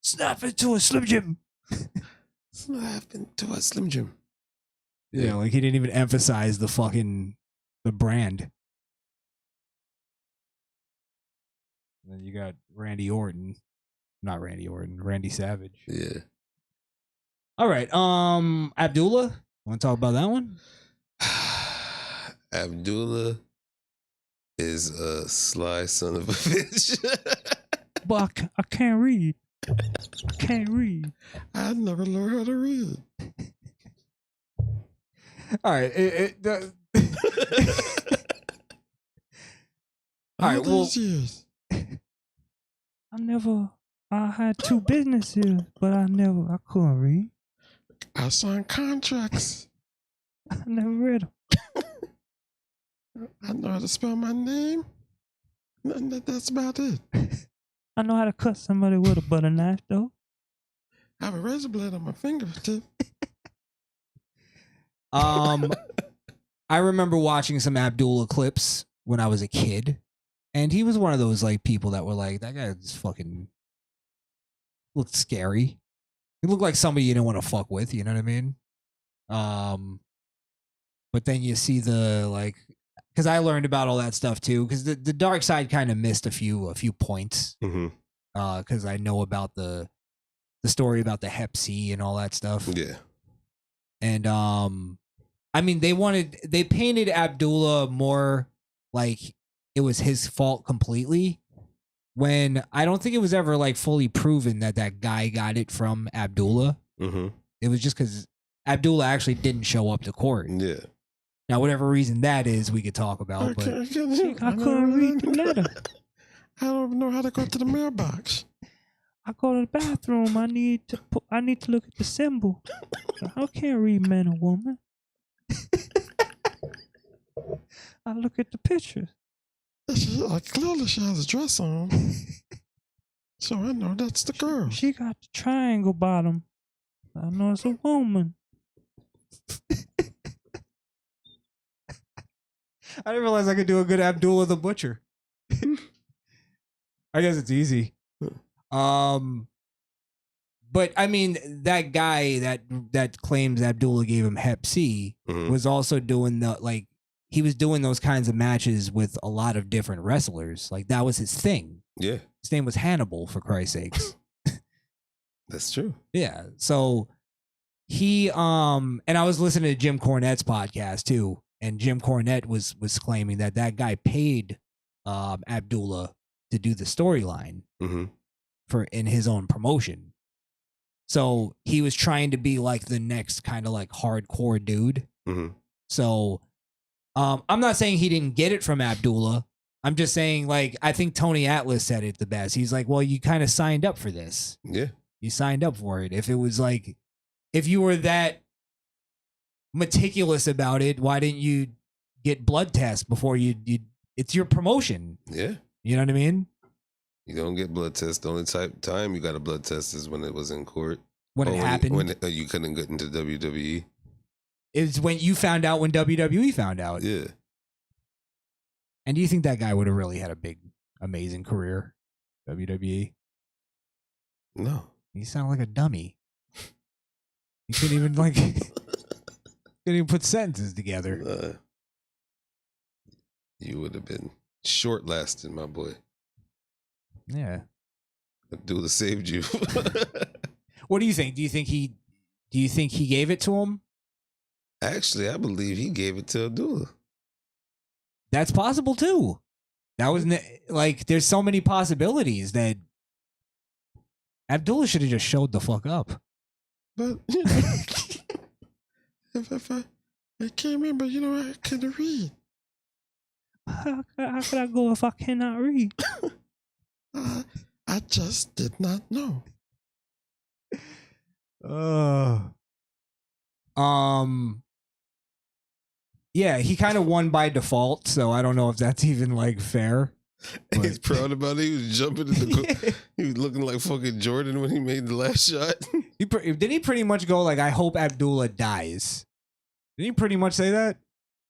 Snap into a Slim Jim. Snap into a Slim Jim. Yeah, like he didn't even emphasize the brand. And then you got Randy Orton. Not Randy Orton, Randy Savage. Yeah. All right. Abdullah, want to talk about that one? Abdullah is a sly son of a bitch. But I can't read. I can't read. I never learned how to read. All right. All right. Well, I had 2 businesses, but I couldn't read. I signed contracts. I never read them. I know how to spell my name. That's about it. I know how to cut somebody with a butter knife, though. I have a razor blade on my fingertip. I remember watching some Abdullah clips when I was a kid, and he was one of those like people that were like, that guy just fucking looked scary. He looked like somebody you didn't want to fuck with, you know what I mean? But then you see the like, because I learned about all that stuff too, because the dark side kind of missed a few points. Because I know about the story about the Hep C and all that stuff. Yeah. And I mean, they painted Abdullah more like it was his fault completely, when I don't think it was ever like fully proven that guy got it from Abdullah. It was just because Abdullah actually didn't show up to court. Yeah. Now, whatever reason that is, we could talk about. But I couldn't read the letter. I don't know how to go to the mailbox. I go to the bathroom. I need to look at the symbol. I can't read man or woman. I look at the pictures. Clearly she has a dress on. So I know that's the girl. She got the triangle bottom. I know it's a woman. I didn't realize I could do a good Abdullah the Butcher. I guess it's easy. But I mean, that guy that claims Abdullah gave him Hep C was also doing he was doing those kinds of matches with a lot of different wrestlers. Like that was his thing. Yeah. His name was Hannibal, for Christ's sakes. That's true. Yeah. So he and I was listening to Jim Cornette's podcast too, and Jim Cornette was claiming that guy paid Abdullah to do the storyline for in his own promotion. So he was trying to be like the next kind of like hardcore dude. Mhm. So I'm not saying he didn't get it from Abdullah. I'm just saying, like, I think Tony Atlas said it the best. He's like, well, you kind of signed up for this. Yeah. You signed up for it. If it was like, if you were that meticulous about it, why didn't you get blood tests before you it's your promotion. Yeah. You know what I mean? You don't get blood tests. The only time you got a blood test is when it was in court. When it happened. When you couldn't get into WWE. It's when you found out when WWE found out. Yeah. And do you think that guy would have really had a big, amazing career? WWE? No. He sounded like a dummy. He couldn't even like couldn't even put sentences together. You would have been short lasting, my boy. Yeah. Abdullah saved you. What do you think? Do you think he gave it to him? Actually, I believe he gave it to Abdullah. That's possible too. That was like, there's so many possibilities that Abdullah should have just showed the fuck up. But you know, if I can't remember, you know, I couldn't read. How could I go if I cannot read? I just did not know. Yeah, he kind of won by default, so I don't know if that's even like fair. He's proud about it. He was jumping in the he was looking like fucking Jordan when he made the last shot. Did he pretty much go like, I hope Abdullah dies? Did he pretty much say that?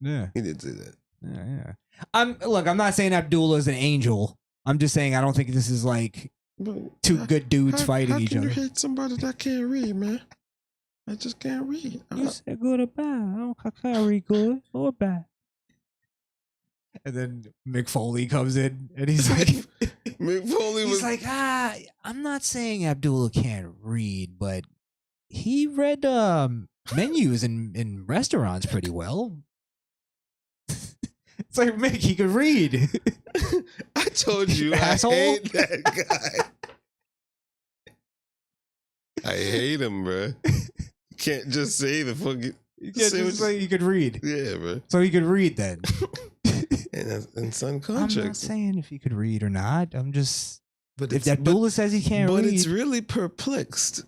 Yeah. He did say that. Yeah. I'm not saying Abdullah's an angel. I'm just saying I don't think this is like two good dudes fighting each other. How can you hate somebody that can't read, man? I just can't read. You said good or bad. I can't read good or bad. And then Mick Foley comes in and he's like, Mick Foley he's was like, I'm not saying Abdullah can't read, but he read menus in restaurants pretty well. It's like, Mick, he could read. I told you, Asshole. I hate that guy. I hate him, bro. You can't just say the fucking. You can't just say he could read. Yeah, bro. So he could read then. And sign I'm not contracts. saying if he could read or not. I'm just. But if Abdullah says he can't read. But it's really perplexing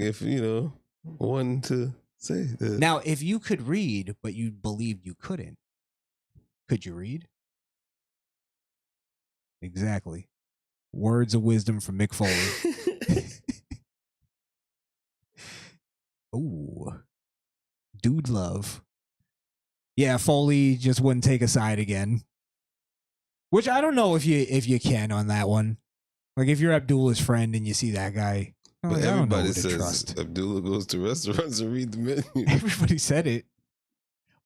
if, you know, one to say that. Now, if you could read, but you believed you couldn't, could you read? Exactly. Words of wisdom from Mick Foley. Ooh. Dude love. Yeah, Foley just wouldn't take a side again. Which I don't know if you can on that one. Like, if you're Abdullah's friend and you see that guy, But I don't know everybody who to says trust. Abdullah goes to restaurants and read the menu. Everybody said it.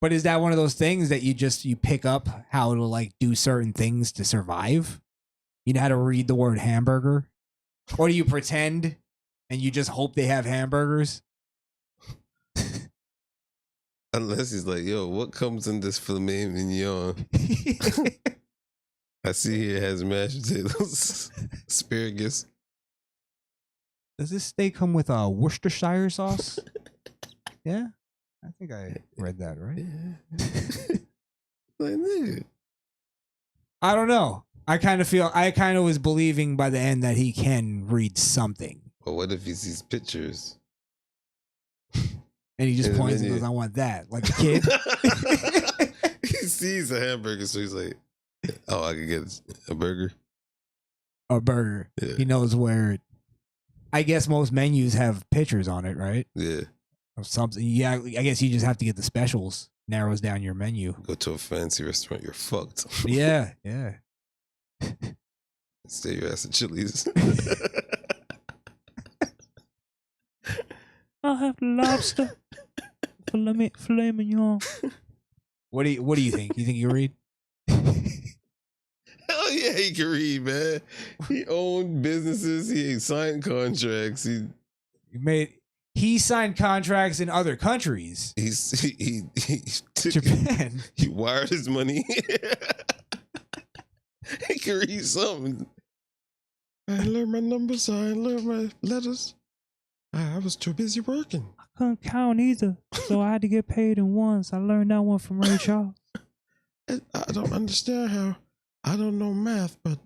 But is that one of those things that you pick up how to like do certain things to survive? You know how to read the word hamburger? Or do you pretend and you just hope they have hamburgers? Unless he's like, yo, what comes in this filet mignon? I see here it has mashed potatoes, asparagus. Does this steak come with a Worcestershire sauce? Yeah? I think I read that, right? Like, nigga. I don't know. I kind of was believing by the end that he can read something. But what if he sees pictures? And he just And points then and goes, I want that. Like a kid. He sees a hamburger, so he's like, oh, I can get a burger. A burger. Yeah. He knows where. I guess most menus have pictures on it, right? Yeah. Of something. Yeah, I guess you just have to get the specials. Narrows down your menu. Go to a fancy restaurant, you're fucked. Yeah. Stay your ass at Chili's. I'll have lobster. Filet mignon. What do you think? You think you read? Hell yeah, he can read, man. He owned businesses. He signed contracts. He signed contracts in other countries. He Japan. He wired his money. He can read something. I learned my numbers. I learned my letters. I was too busy working. couldn't count either, so I had to get paid in ones. I learned that one from Ray Charles. I don't understand how I don't know math, but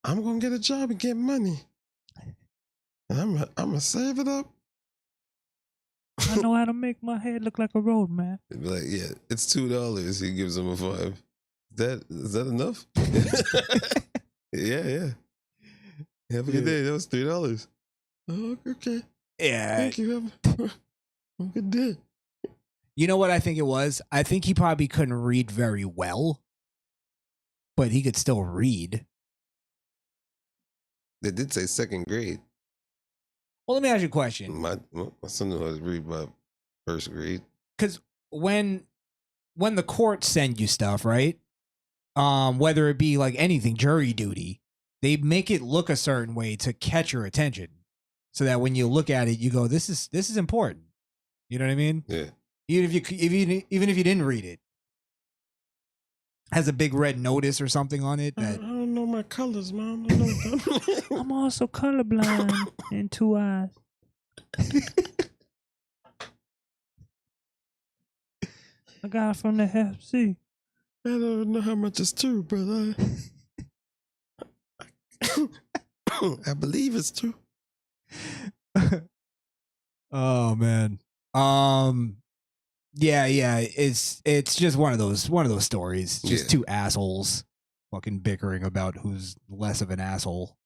I'm gonna get a job and get money. And I'm gonna save it up. I know how to make my head look like a road map. They'd be like, yeah, it's $2. He gives him a 5. Is that enough? yeah. Have a good day. That was $3. Oh, okay. Yeah. Thank you. Have a good day. You know what I think it was? I think he probably couldn't read very well, but he could still read. They did say second grade. Well, let me ask you a question. My son knew how to read by first grade. Because when the courts send you stuff, right? Whether it be like anything, jury duty, they make it look a certain way to catch your attention, so that when you look at it, you go, "This is important." You know what I mean? Yeah. Even if you didn't read it, has a big red notice or something on it. I That don't know my colors, Mom. I don't know. I'm also colorblind in 2 eyes. I got it from the Hep C. I don't know how much it's true, but I believe it's true. Oh man. Yeah. It's just one of those stories. Just two assholes fucking bickering about who's less of an asshole.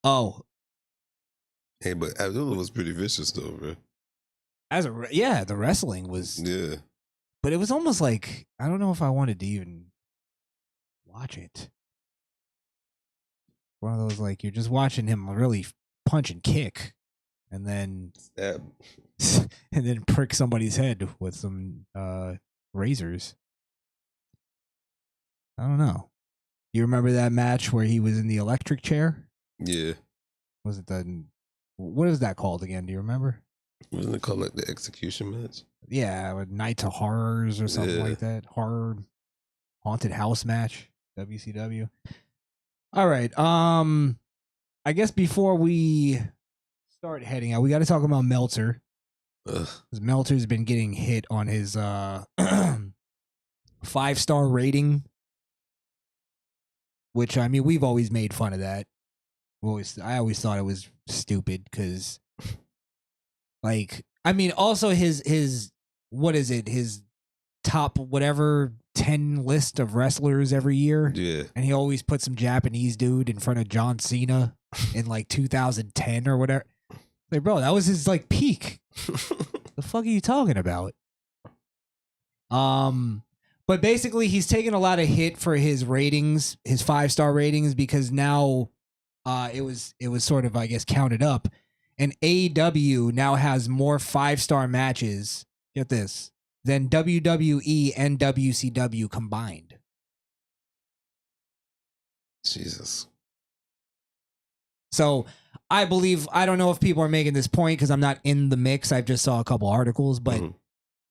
Oh. Hey, but Abdullah was pretty vicious though, bro. The wrestling was. Yeah. But it was almost like, I don't know if I wanted to even watch it. One of those, like, you're just watching him really punch and kick, and then Stab. and then prick somebody's head with some razors. I don't know. You remember that match where he was in the electric chair? Yeah. Was it what is that called again? Do you remember? Wasn't it called like the execution match? Yeah, with Nights of Horrors or something like that. Horror haunted house match, WCW. All right. I guess before we start heading out, we got to talk about Meltzer. Because Meltzer's been getting hit on his 5-star rating, which, I mean, we've always made fun of that. I always thought it was stupid because, like, I mean, also his what is it? His top whatever 10 list of wrestlers every year. Yeah. And he always put some Japanese dude in front of John Cena in like 2010 or whatever. Like, bro, that was his like peak. The fuck are you talking about? But basically he's taken a lot of hit for his ratings, his 5-star ratings, because now it was sort of, I guess, counted up. And AEW now has more 5-star matches, get this, than WWE and WCW combined. Jesus. So I don't know if people are making this point because I'm not in the mix. I just saw a couple articles, but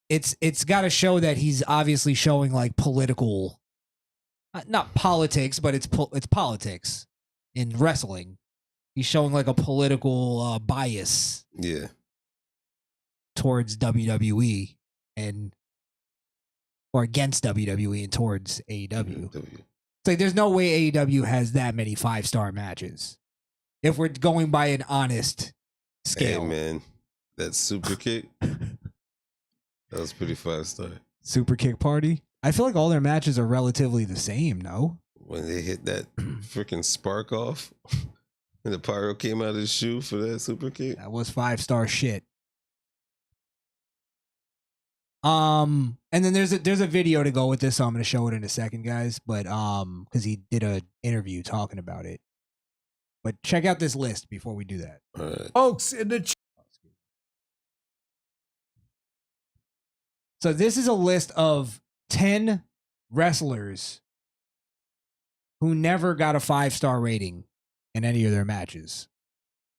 it's got to show that he's obviously showing like political, not politics, but it's politics in wrestling. He's showing like a political bias. Yeah. Towards WWE or against WWE and towards AEW. It's like there's no way AEW has that many 5-star matches. If we're going by an honest scale. Hey man, that super kick, that was pretty 5-star. Super kick party. I feel like all their matches are relatively the same. No, when they hit that freaking spark off, and the pyro came out of his shoe for that super kick, that was 5-star shit. And then there's a video to go with this, so I'm gonna show it in a second, guys. But because he did an interview talking about it. But check out this list before we do that. All right. Folks in the So this is a list of 10 wrestlers who never got a 5-star rating in any of their matches.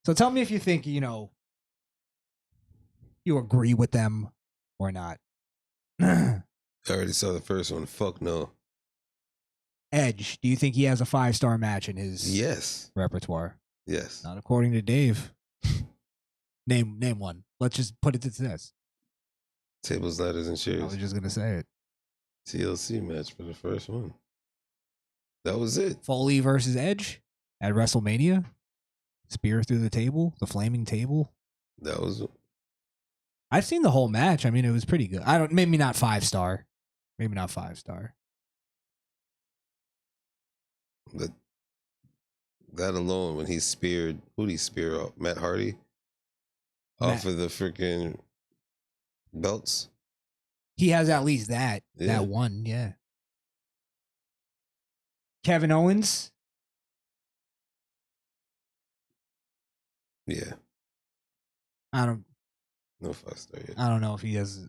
So tell me if you think, you agree with them or not. I already saw the first one. Fuck no. Edge, do you think he has a 5-star match in his repertoire? Yes. Not according to Dave. Name one. Let's just put it to this. Tables, ladders, and I chairs. was just gonna say it. TLC match for the first one. That was it. Foley versus Edge at WrestleMania. Spear through the table, the flaming table. That was. I've seen the whole match. I mean, it was pretty good. Maybe not 5-star. Maybe not 5-star. But that alone, when he speared, who'd he spear off? Matt Hardy? Off of the freaking belts? He has at least that. Yeah. That one, yeah. Kevin Owens. Yeah. I don't No 5-star yet. I don't know if he has.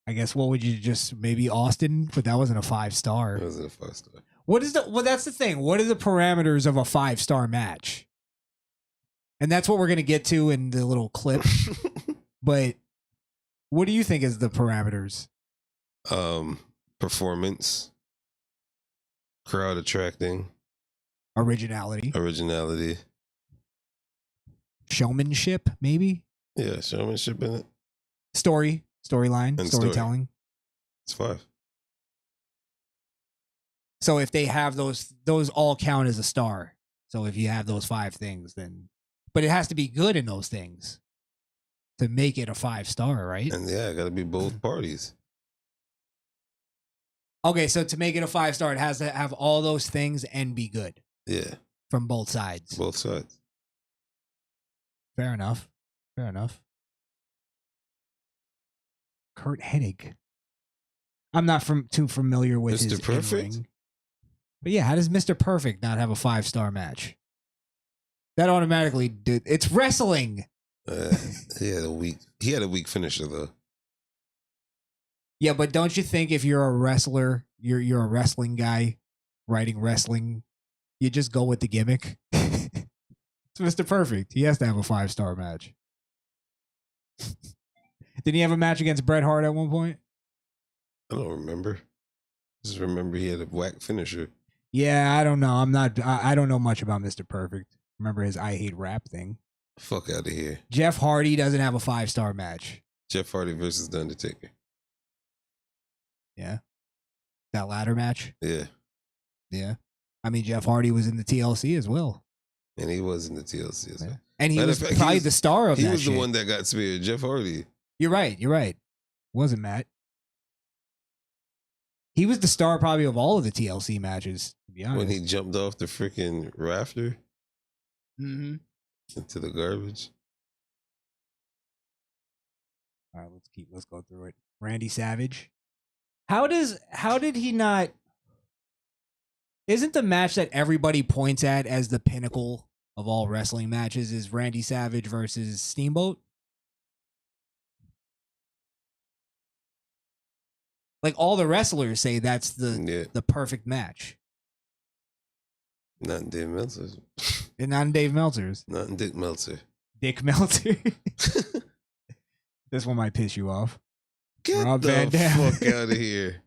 I guess what would you just maybe Austin, but that wasn't a 5-star. It wasn't a 5-star. What is the? Well, that's the thing. What are the parameters of a 5-star match? And that's what we're gonna get to in the little clip. But what do you think is the parameters? Performance, crowd attracting, Originality, showmanship, maybe. Yeah, showmanship in it. Storyline, And storytelling. It's 5. So if they have those all count as a star. So if you have those 5 things, then, but it has to be good in those things to make it a 5-star, right? And yeah, it got to be both parties. Okay, so to make it a 5-star, it has to have all those things and be good Yeah, from both sides. both sides. Fair enough. Kurt Hennig. I'm not too familiar with Mr. his Perfect? in-ring. But yeah, how does Mr. Perfect not have a 5-star match? That automatically did. It's wrestling. He had a weak finisher though. Yeah, but don't you think if you're a wrestler, you're a wrestling guy writing wrestling, you just go with the gimmick? It's Mr. Perfect. He has to have a 5-star match. Didn't he have a match against Bret Hart at one point? I don't remember. Just remember he had a whack finisher. Yeah, I don't know. I don't know much about Mr. Perfect. Remember his I Hate Rap thing. Fuck out of here. Jeff Hardy doesn't have a 5-star match. Jeff Hardy versus The Undertaker. Yeah. That ladder match? Yeah. Yeah. I mean, Jeff Hardy was in the TLC as well. And he was in the TLC as well. And he Matter was of fact, probably the star of that He was shit. the one that got speared. Jeff Hardy. You're right. Wasn't Matt. He was the star probably of all of the TLC matches, to be honest. When he jumped off the freaking rafter Mm-hmm. into the garbage. All right, let's go through it. Randy Savage. How did he not? Isn't the match that everybody points at as the pinnacle of all wrestling matches is Randy Savage versus Steamboat? Like all the wrestlers say that's the perfect match. Not in Dave Meltzer's. And not in Dave Meltzer's. Not in Dick Meltzer. Dick Meltzer. This one might piss you off. Get Rob the Van Dam. fuck out of here.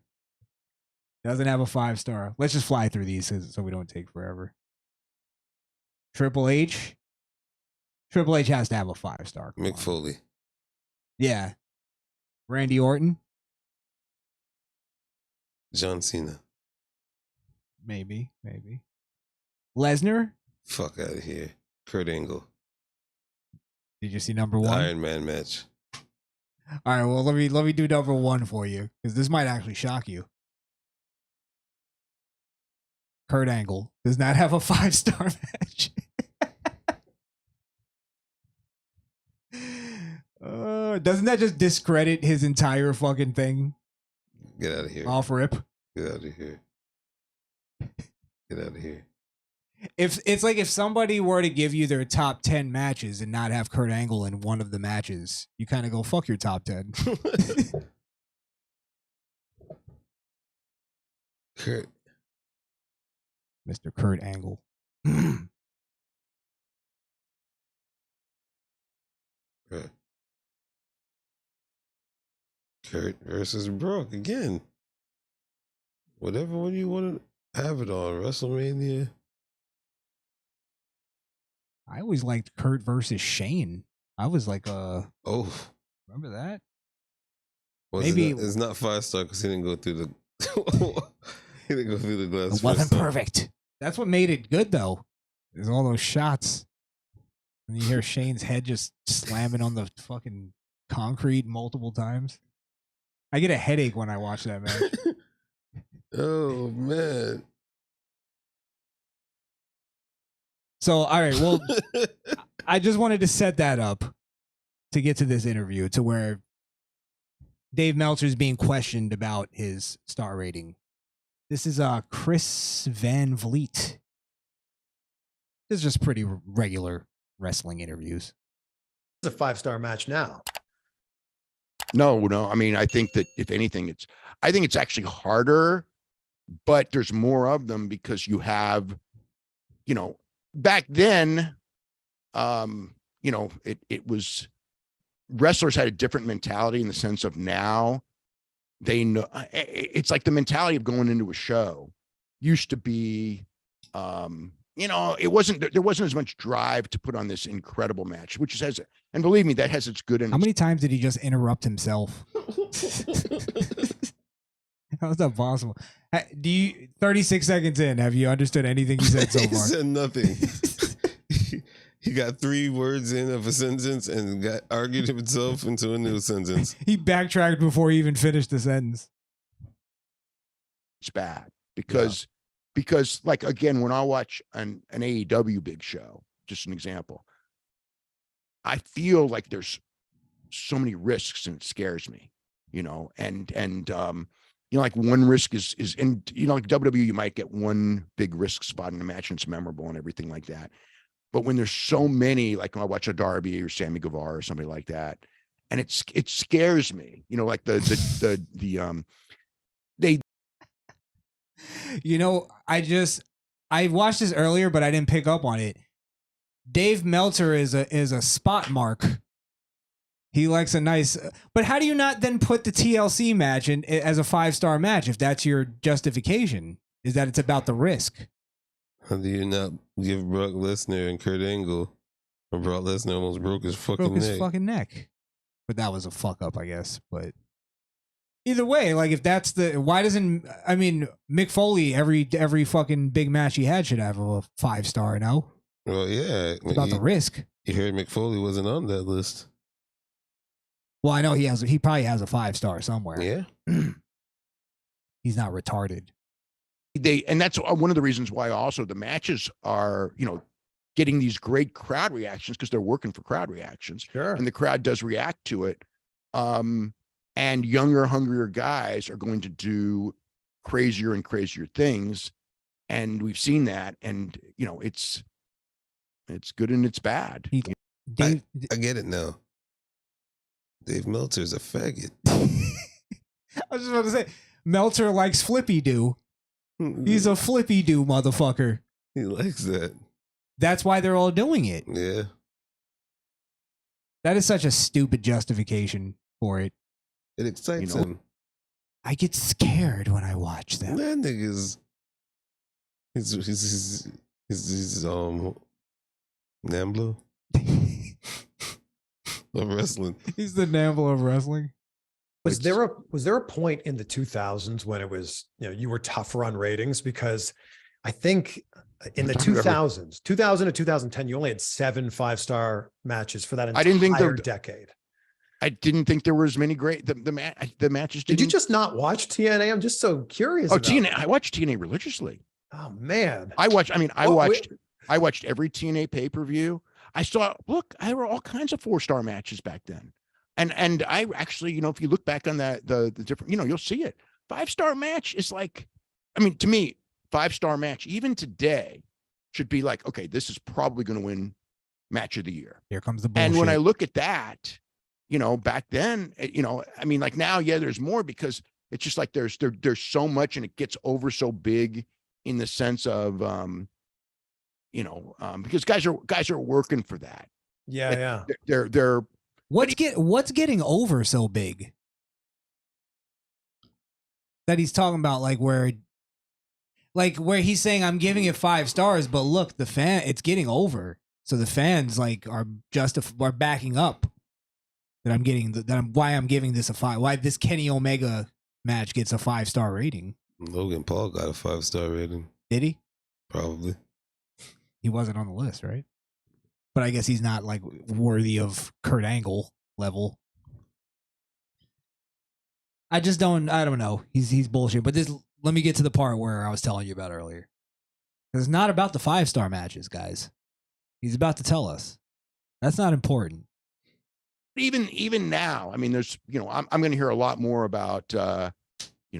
Doesn't have a 5-star. Let's just fly through these so we don't take forever. Triple H. Triple H has to have a 5-star. Come Mick on. Foley. Yeah. Randy Orton. John Cena. Maybe. Lesnar. Fuck out of here. Kurt Angle. Did you see number The 1? Iron Man match. All right. Well, let me do number 1 for you because this might actually shock you. Kurt Angle does not have a 5-star match. Doesn't that just discredit his entire fucking thing? Get out of here. Off rip. Get out of here. Get out of here. If it's like if somebody were to give you their top 10 matches and not have Kurt Angle in one of the matches, you kind of go, fuck your top 10. Kurt. Mr. Kurt Angle. Right. Kurt versus Brock again. Whatever one you want to have it on. WrestleMania. I always liked Kurt versus Shane. I was like, Oh, remember that? maybe it's not 5-star because he didn't go through the. He didn't go through the glass. It wasn't 5-star. perfect. That's what made it good, though. There's all those shots. And you hear Shane's head just slamming on the fucking concrete multiple times. I get a headache when I watch that match. Oh man. So, all right, well, I just wanted to set that up to get to this interview to where Dave Meltzer's being questioned about his star rating. This is Chris Van Vliet. This is just pretty regular wrestling interviews. It's a 5-star match now. No. I mean, I think that if anything, I think it's actually harder, but there's more of them because you have, back then, it was wrestlers had a different mentality in the sense of now they know it's like the mentality of going into a show used to be, there wasn't as much drive to put on this incredible match, which has, and believe me, that has its good. How many times did he just interrupt himself? How is that possible? 36 seconds in, have you understood anything he said so far? He said nothing. He got 3 words in of a sentence and argued himself into a new sentence. He backtracked before he even finished the sentence. It's bad because like, again, when I watch an AEW big show, just an example, I feel like there's so many risks and it scares me, like one risk is in, like WWE, you might get one big risk spot in the match and it's memorable and everything like that. But when there's so many, like when I watch a Darby or Sammy Guevara or somebody like that, and it scares me, like they. I watched this earlier, but I didn't pick up on it. Dave Meltzer is a spot mark. He likes a nice, but how do you not then put the TLC match in as a 5-star match if that's your justification? Is that it's about the risk? How do you not give Brock Lesnar and Kurt Angle? When Brock Lesnar almost broke his fucking neck. But that was a fuck up, I guess. But either way, like if that's why doesn't, I mean, Mick Foley, every fucking big match he had should have a 5-star, no? Well, yeah. It's about the risk. You heard Mick Foley wasn't on that list. Well, I know he probably has a 5-star somewhere. Yeah. He's not retarded. And that's one of the reasons why also the matches are, getting these great crowd reactions because they're working for crowd reactions. Sure. And the crowd does react to it. And younger, hungrier guys are going to do crazier and crazier things. And we've seen that. And, it's good and it's bad. I get it now. Dave Meltzer's a faggot. I was just about to say, Meltzer likes flippy do. He's a flippy do motherfucker. He likes that. That's why they're all doing it. Yeah. That is such a stupid justification for it. It excites him. I get scared when I watch them. That nigga's he's Namblo of wrestling. He's the Namblo of wrestling. Was there a point in the 2000s when it was, you were tougher on ratings? Because I think in the 2000s, 2000 to 2010, you only had 7 5-star matches for that entire decade. I didn't think there were as many great the matches. Did you just not watch TNA? I'm just so curious. Oh, TNA! I watched TNA religiously. Oh man, I watched every TNA pay-per-view. There were all kinds of 4-star matches back then. And I actually, if you look back on the different, you'll see it. 5-star match is like, to me, 5-star match, even today, should be like, okay, this is probably going to win match of the year. Here comes the bullshit. And when I look at that, back then, like now, yeah, there's more because it's just like there's so much and it gets over so big in the sense of, because guys are working for that. Yeah, yeah. They're What's getting over so big that he's talking about, like where he's saying I'm giving it 5 stars, but look, it's getting over. So the fans like are backing up that I'm getting why I'm giving this a 5. Why this Kenny Omega match gets a 5-star rating. Logan Paul got a 5-star rating. Did he? Probably. He wasn't on the list, right? But I guess he's not like worthy of Kurt Angle level. I don't know. He's bullshit. But let me get to the part where I was telling you about earlier. It's not about the 5-star matches, guys. He's about to tell us. That's not important. Even now, I mean, there's, I'm going to hear a lot more about,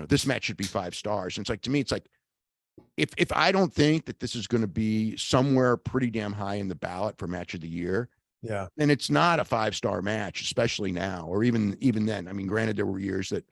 this match should be 5 stars. And it's like, to me, it's like, if I don't think that this is going to be somewhere pretty damn high in the ballot for match of the year, yeah, then it's not a 5-star match, especially now, or even then. I mean, granted, there were years that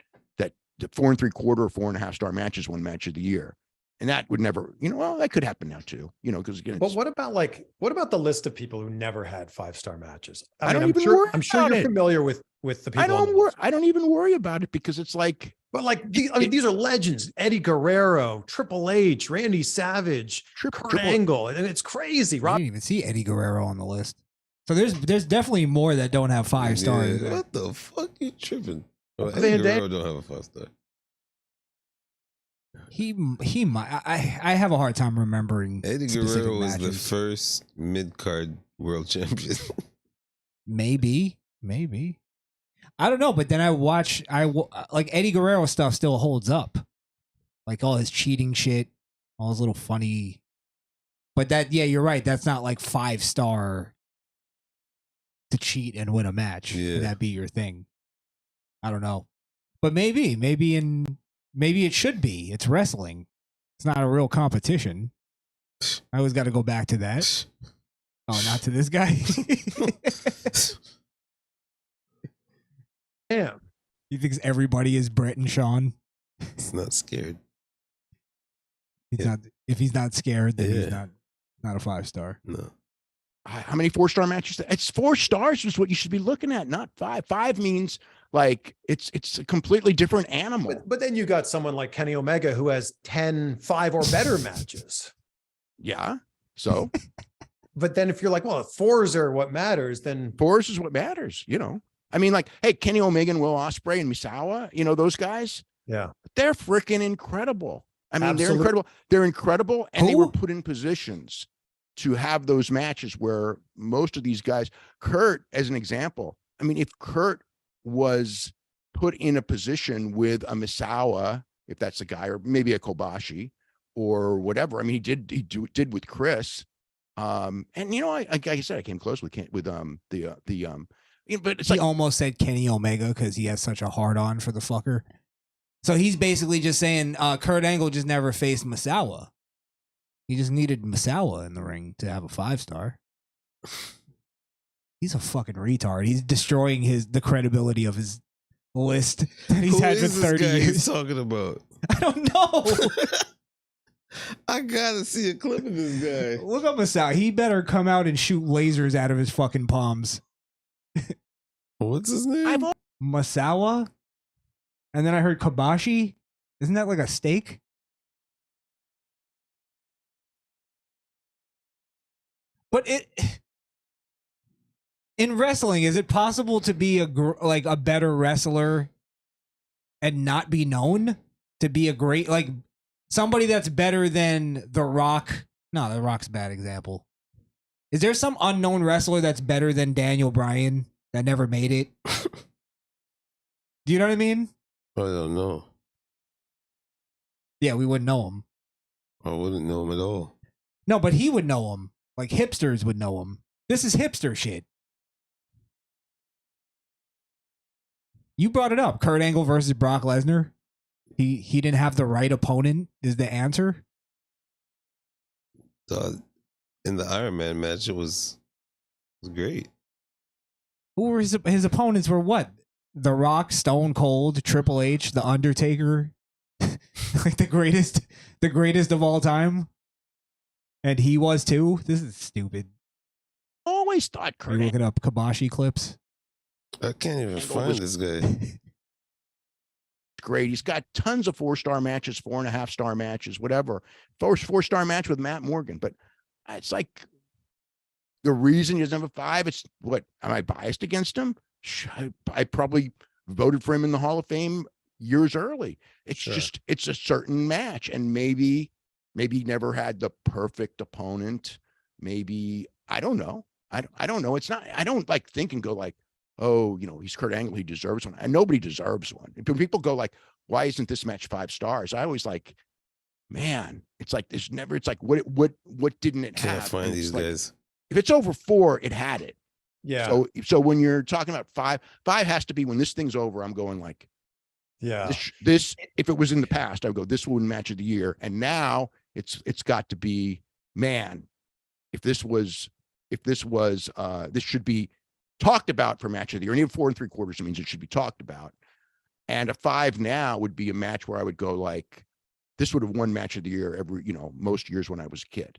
the 4 3/4 or 4.5-star matches won match of the year. And that would never, well, that could happen now too, because again, but what about the list of people who never had 5-star matches? I'm sure you're familiar with the people. I don't even worry about it because it's like, but like, these are legends: Eddie Guerrero, Triple H, Randy Savage, Kurt Angle, and it's crazy. I didn't even see Eddie Guerrero on the list. So there's definitely more that don't have 5 stars. Yeah, what the fuck you tripping? Oh, Van Eddie Dam- Guerrero don't have a 5-star. He might. I have a hard time remembering. Eddie Guerrero was the first mid-card world champion. Maybe. I don't know, but then like Eddie Guerrero stuff still holds up. Like all his cheating shit, all his little funny. But you're right. That's not like 5-star to cheat and win a match. Yeah. Would that be your thing? I don't know. But maybe it should be. It's wrestling. It's not a real competition. I always got to go back to that. Oh, not to this guy. Damn. He thinks everybody is Brett and Sean. He's not scared. He's not. If he's not scared, then he's not a 5-star. No. How many 4-star matches? It's 4 stars is what you should be looking at, not 5. 5 means like it's a completely different animal. But then you got someone like Kenny Omega who has 10 5 or better matches. Yeah. So. But then if you're like, well, if 4s are what matters, then 4s is what matters. I mean, like, hey, Kenny Omega and Will Ospreay and Misawa, those guys. Yeah, they're freaking incredible. I mean, Absolutely. they're incredible. They're incredible, and they were put in positions to have those matches where most of these guys, Kurt, as an example, I mean, if Kurt was put in a position with a Misawa, if that's the guy, or maybe a Kobashi or whatever. I mean, he did with Chris. And like I said, I came close but it's he almost said Kenny Omega because he has such a hard on for the fucker. So he's basically just saying Kurt Angle just never faced Misawa. He just needed Misawa in the ring to have a 5-star. He's a fucking retard. He's destroying the credibility of his list that he's had for 30 years. He's talking about? I don't know. I gotta see a clip of this guy. Look up Misawa. He better come out and shoot lasers out of his fucking palms. What's his name? Misawa? And then I heard Kobashi. Isn't that like a steak? But in wrestling, is it possible to be a better wrestler and not be known to be a great, like somebody that's better than The Rock? No, The Rock's a bad example. Is there some unknown wrestler that's better than Daniel Bryan that never made it? Do you know what I mean? I don't know. Yeah, we wouldn't know him. I wouldn't know him at all. No, but he would know him. Like hipsters would know him. This is hipster shit. You brought it up. Kurt Angle versus Brock Lesnar. He didn't have the right opponent is the answer. In the Iron Man match, it was great. Who were his opponents? Were what? The Rock, Stone Cold, Triple H, The Undertaker, like the greatest of all time. And he was too. This is stupid. Always thought Are you looking up Kobashi clips? I can't even find this guy. Great. He's got tons of 4-star matches, 4.5-star matches, whatever. 4-star match with Matt Morgan. But it's like, the reason he doesn't have a 5, it's what, am I biased against him? I probably voted for him in the Hall of Fame years early. It's just, it's a certain match. And maybe he never had the perfect opponent. Maybe, I don't know. I don't know. It's not, I don't like think and go like, oh, you know, he's Kurt Angle, he deserves one. And nobody deserves one. When people go like, why isn't this match 5 stars? I always like, man, it's like there's never, it's like what didn't it have? Can't find these guys. If it's over 4, it had it. Yeah. So when you're talking about 5 has to be when this thing's over, I'm going like, yeah, this if it was in the past, I would go, this would match of the year. And now it's got to be, man, this should be talked about for match of the year. And even 4 3/4 means it should be talked about. And a 5 now would be a match where I would go like, this would have won match of the year every, you know, most years when I was a kid.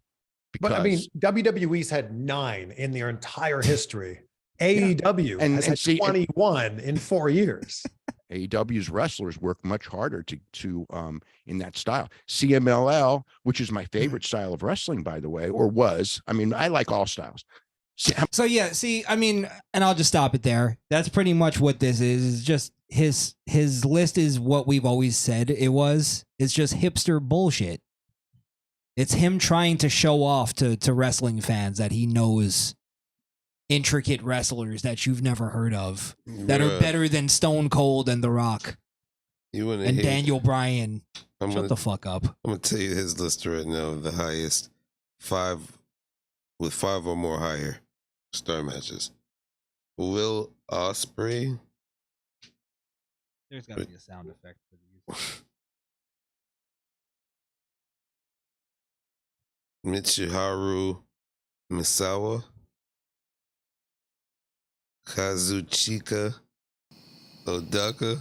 But I mean, WWE's had 9 in their entire history. AEW has had 21 in 4 years. AEW's wrestlers work much harder to in that style. CMLL, which is my favorite style of wrestling, by the way, or was. I mean, I like all styles. So yeah, see, I mean, and I'll just stop it there. That's pretty much what this is just his list is what we've always said it was. It's just hipster bullshit. It's him trying to show off to wrestling fans that he knows intricate wrestlers that you've never heard of that are better than Stone Cold and The Rock and Daniel Bryan. Shut the fuck up. I'm gonna tell you his list right now. The highest 5 with 5 or more higher star matches. Will Ospreay. There's gotta be a sound effect for these. Michiharu Misawa, Kazuchika Odaka,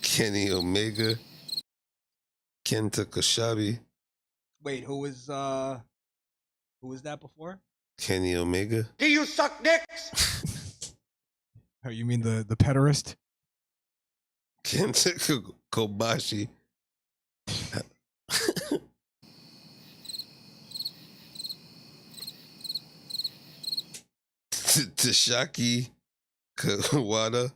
Kenny Omega, Kenta Kosabi. Wait, who was that before? Kenny Omega. Do you suck dicks? Oh, you mean the pederast? Kenta Kobashi. Tashaki Kawada.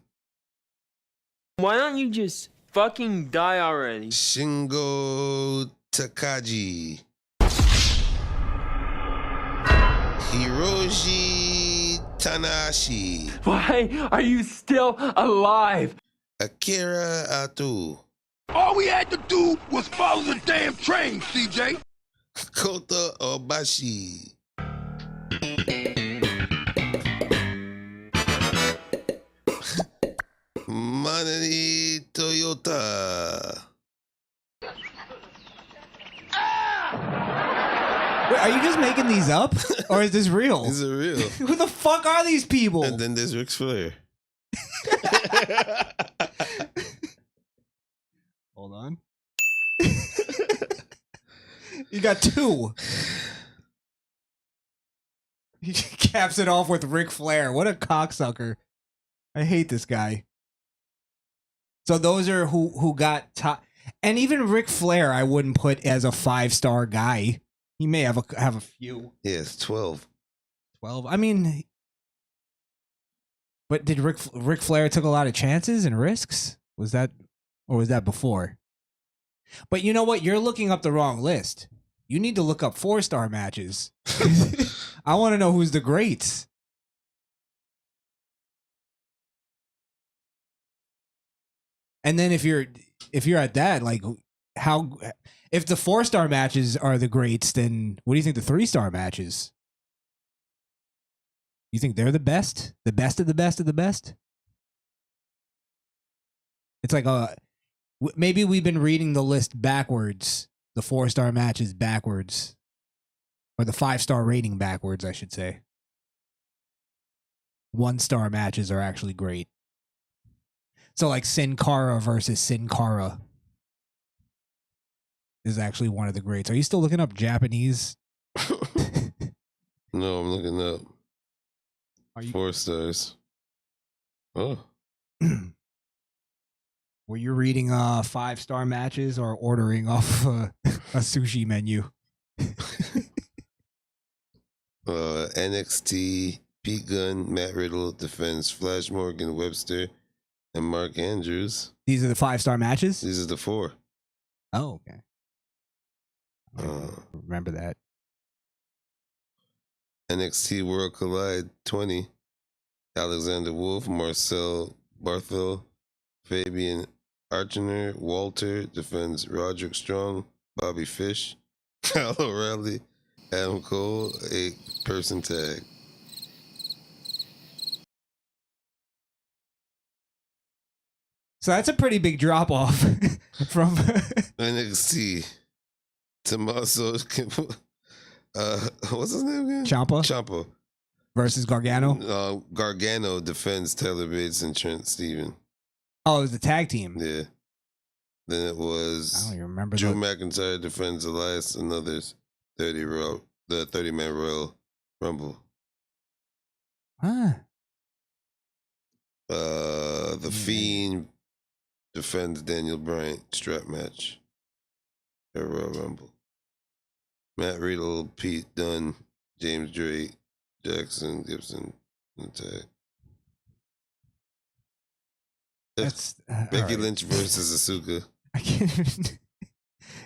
Why don't you just fucking die already? Shingo Takagi. Hiroshi Tanahashi. Why are you still alive? Akira Atu. All we had to do was follow the damn train, CJ. Kota Obashi. Manani Toyota. Wait, are you just making these up? Or is this real? These are real. Who the fuck are these people? And then there's Ric Flair. Hold on. You got 2. He caps it off with Ric Flair. What a cocksucker. I hate this guy. So those are who got top. And even Ric Flair I wouldn't put as a 5-star guy. He may have a few. Yes, 12. 12. I mean, but did Ric Flair took a lot of chances and risks? Was that before? But you know what? You're looking up the wrong list. You need to look up 4-star matches. I want to know who's the greats. And then if you're at that, like how if the 4-star matches are the greats, then what do you think the 3-star matches? You think they're the best? The best of the best of the best? It's like maybe we've been reading the list backwards, the 4-star matches backwards. Or the 5-star rating backwards, I should say. 1-star matches are actually great. So like Sin Cara versus Sin Cara is actually one of the greats. Are you still looking up Japanese? No, I'm looking up. 4 stars. Oh. Were you reading 5-star matches or ordering off a sushi menu? NXT, Pete Gunn, Matt Riddle defends Flash Morgan Webster and Mark Andrews. These are the 5-star matches? These are the 4. Oh, okay. Remember that. NXT World Collide 20. Alexander Wolf, Marcel Barthel, Fabian Archner, Walter defends Roderick Strong, Bobby Fish, Kyle O'Reilly, Adam Cole, 8-person tag. So that's a pretty big drop off from NXT. Tommaso, what's his name again? Ciampa versus Gargano. Gargano defends Taylor Bates and Trent Steven. Oh, it was the tag team. Yeah. Then it was I don't even remember. Drew McIntyre defends Elias and others. The 30-man Royal Rumble. Huh. The Fiend defends Daniel Bryant strap match at Royal Rumble. Matt Riddle, Pete Dunne, James Drake, Jackson Gibson in the tag. That's Becky Lynch versus Asuka. I can't even.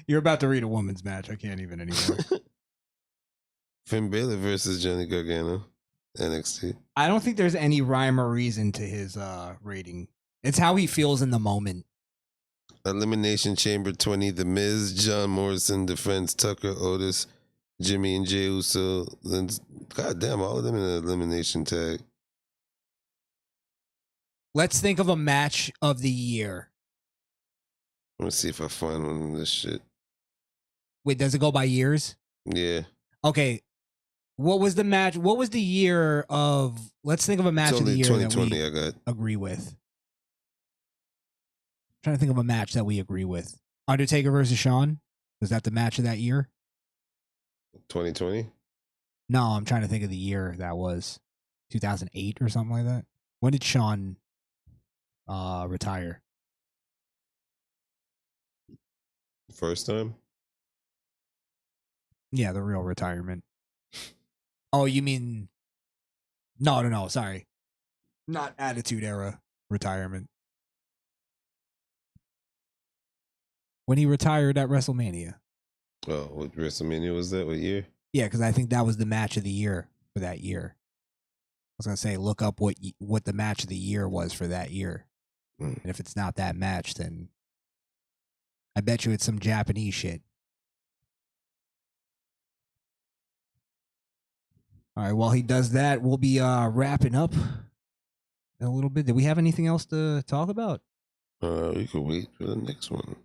You're about to read a woman's match. I can't even anymore. Finn Balor versus Johnny Gargano, NXT. I don't think there's any rhyme or reason to his rating. It's how he feels in the moment. Elimination Chamber 20, The Miz, John Morrison defends Tucker, Otis, Jimmy and Jey Uso. God damn, all of them in an elimination tag. Let's think of a match of the year. Let me see if I find one of this shit. Wait, does it go by years? Yeah. Okay. What was the match? What was the year of? Let's think of a match It's of the only year that 2020 we I got. agree with. Trying to think of a match that we agree with. Undertaker versus Shawn. Was that the match of that year? 2020? No, I'm trying to think of the year that was. 2008 or something like that. When did Shawn retire? First time? Yeah, the real retirement. Oh, you mean? No. Sorry, not Attitude Era retirement. When he retired at WrestleMania. Oh, what WrestleMania was that? What year? Yeah, because I think that was the match of the year for that year. I was gonna say, look up what the match of the year was for that year, and if it's not that match, then I bet you it's some Japanese shit. All right, while he does that, we'll be wrapping up in a little bit. Did we have anything else to talk about? We could wait for the next one.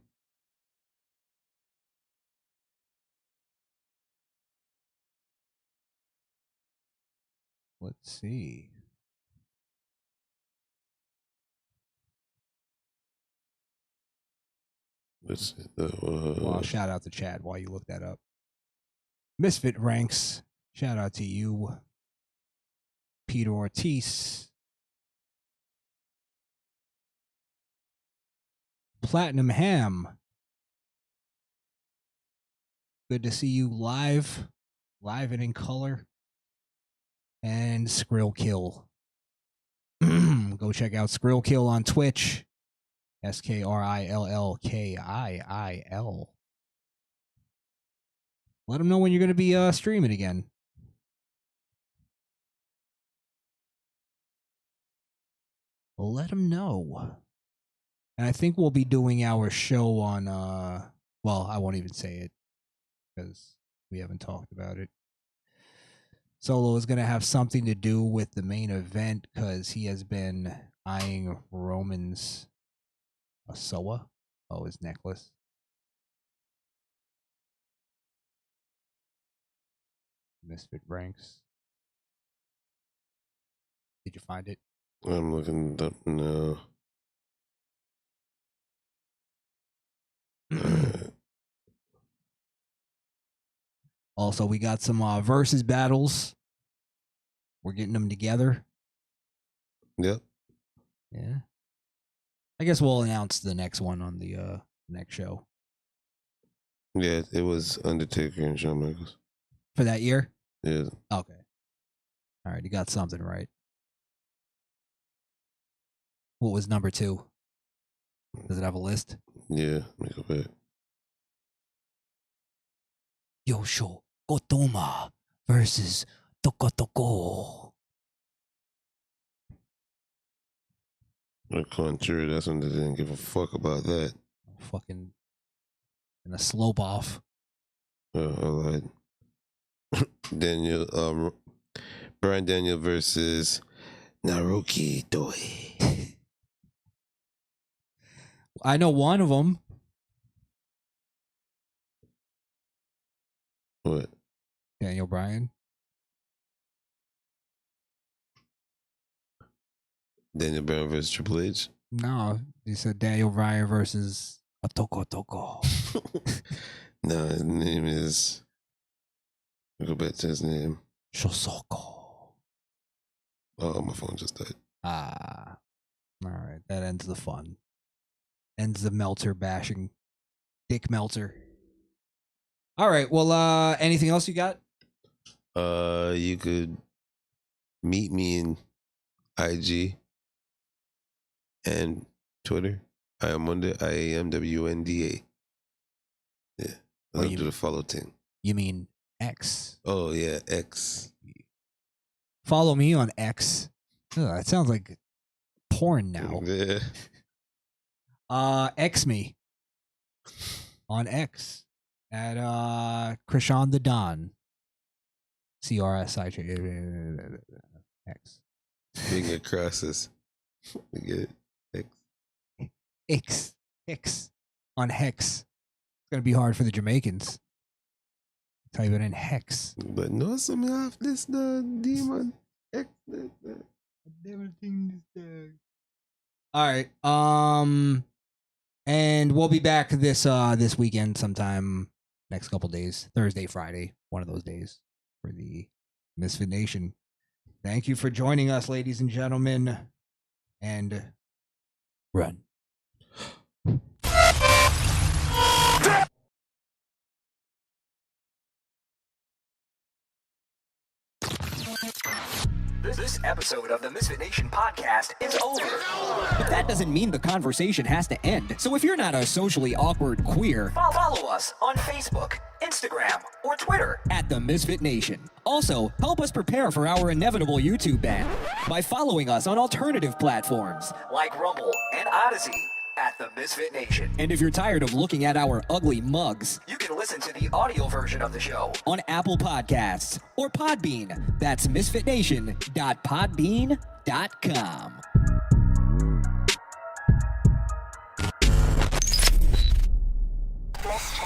Let's see. Let's see. Well, shout out to Chad while you look that up. Misfit ranks. Shout out to you. Peter Ortiz. Platinum Ham. Good to see you live and in color. And Skrill Kill. Go check out Skrill Kill on Twitch. SKRILLKIIL. Let them know when you're going to be streaming again. Let them know. And I think we'll be doing our show on, well, I won't even say it because we haven't talked about it. Solo is going to have something to do with the main event because he has been eyeing Roman's Asoa. Oh, his necklace. Misfit ranks. Did you find it? I'm looking it up now. Also, we got some versus battles. We're getting them together. Yep. Yeah. I guess we'll announce the next one on the next show. Yeah, it was Undertaker and Shawn Michaels. For that year? Yeah. Okay. All right, you got something right. What was number 2? Does it have a list? Yeah, let me go back. Yosho Kotoma versus Tokotoko. On the contrary, that's when they didn't give a fuck about that. Fucking in a slope off. I lied. Brian Daniel versus Naruki Doi. I know one of them. What? Daniel Bryan. Daniel Bryan versus Triple H? No, he said Daniel Bryan versus a Toko. No, his name is. Go back to his name. Shosoko. Oh, my phone just died. Ah. All right, that ends the fun. Ends the Meltzer bashing. Dick Meltzer. All right, well, anything else you got? You could meet me in IG and Twitter. I am Wonder. IAMWNDA. Yeah, I don't do the follow thing. You mean X? Oh yeah, X. Follow me on X. Ugh, that sounds like porn now. Yeah. X me on X at Crishaun the Don. CRSI X. Being a crosses. We get X. X on Hex. It's gonna be hard for the Jamaicans. Type it in Hex. But no, some off this the demon. X. All right. And we'll be back this weekend sometime, next couple days, Thursday, Friday, one of those days for the Misfit Nation. Thank you for joining us, ladies and gentlemen, and run. This episode of the Misfit Nation podcast is over. But that doesn't mean the conversation has to end. So if you're not a socially awkward queer, follow us on Facebook, Instagram, or Twitter at the Misfit Nation. Also, help us prepare for our inevitable YouTube ban by following us on alternative platforms like Rumble and Odyssey at the Misfit Nation. And if you're tired of looking at our ugly mugs, you can listen to the audio version of the show on Apple Podcasts or Podbean. That's misfitnation.podbean.com.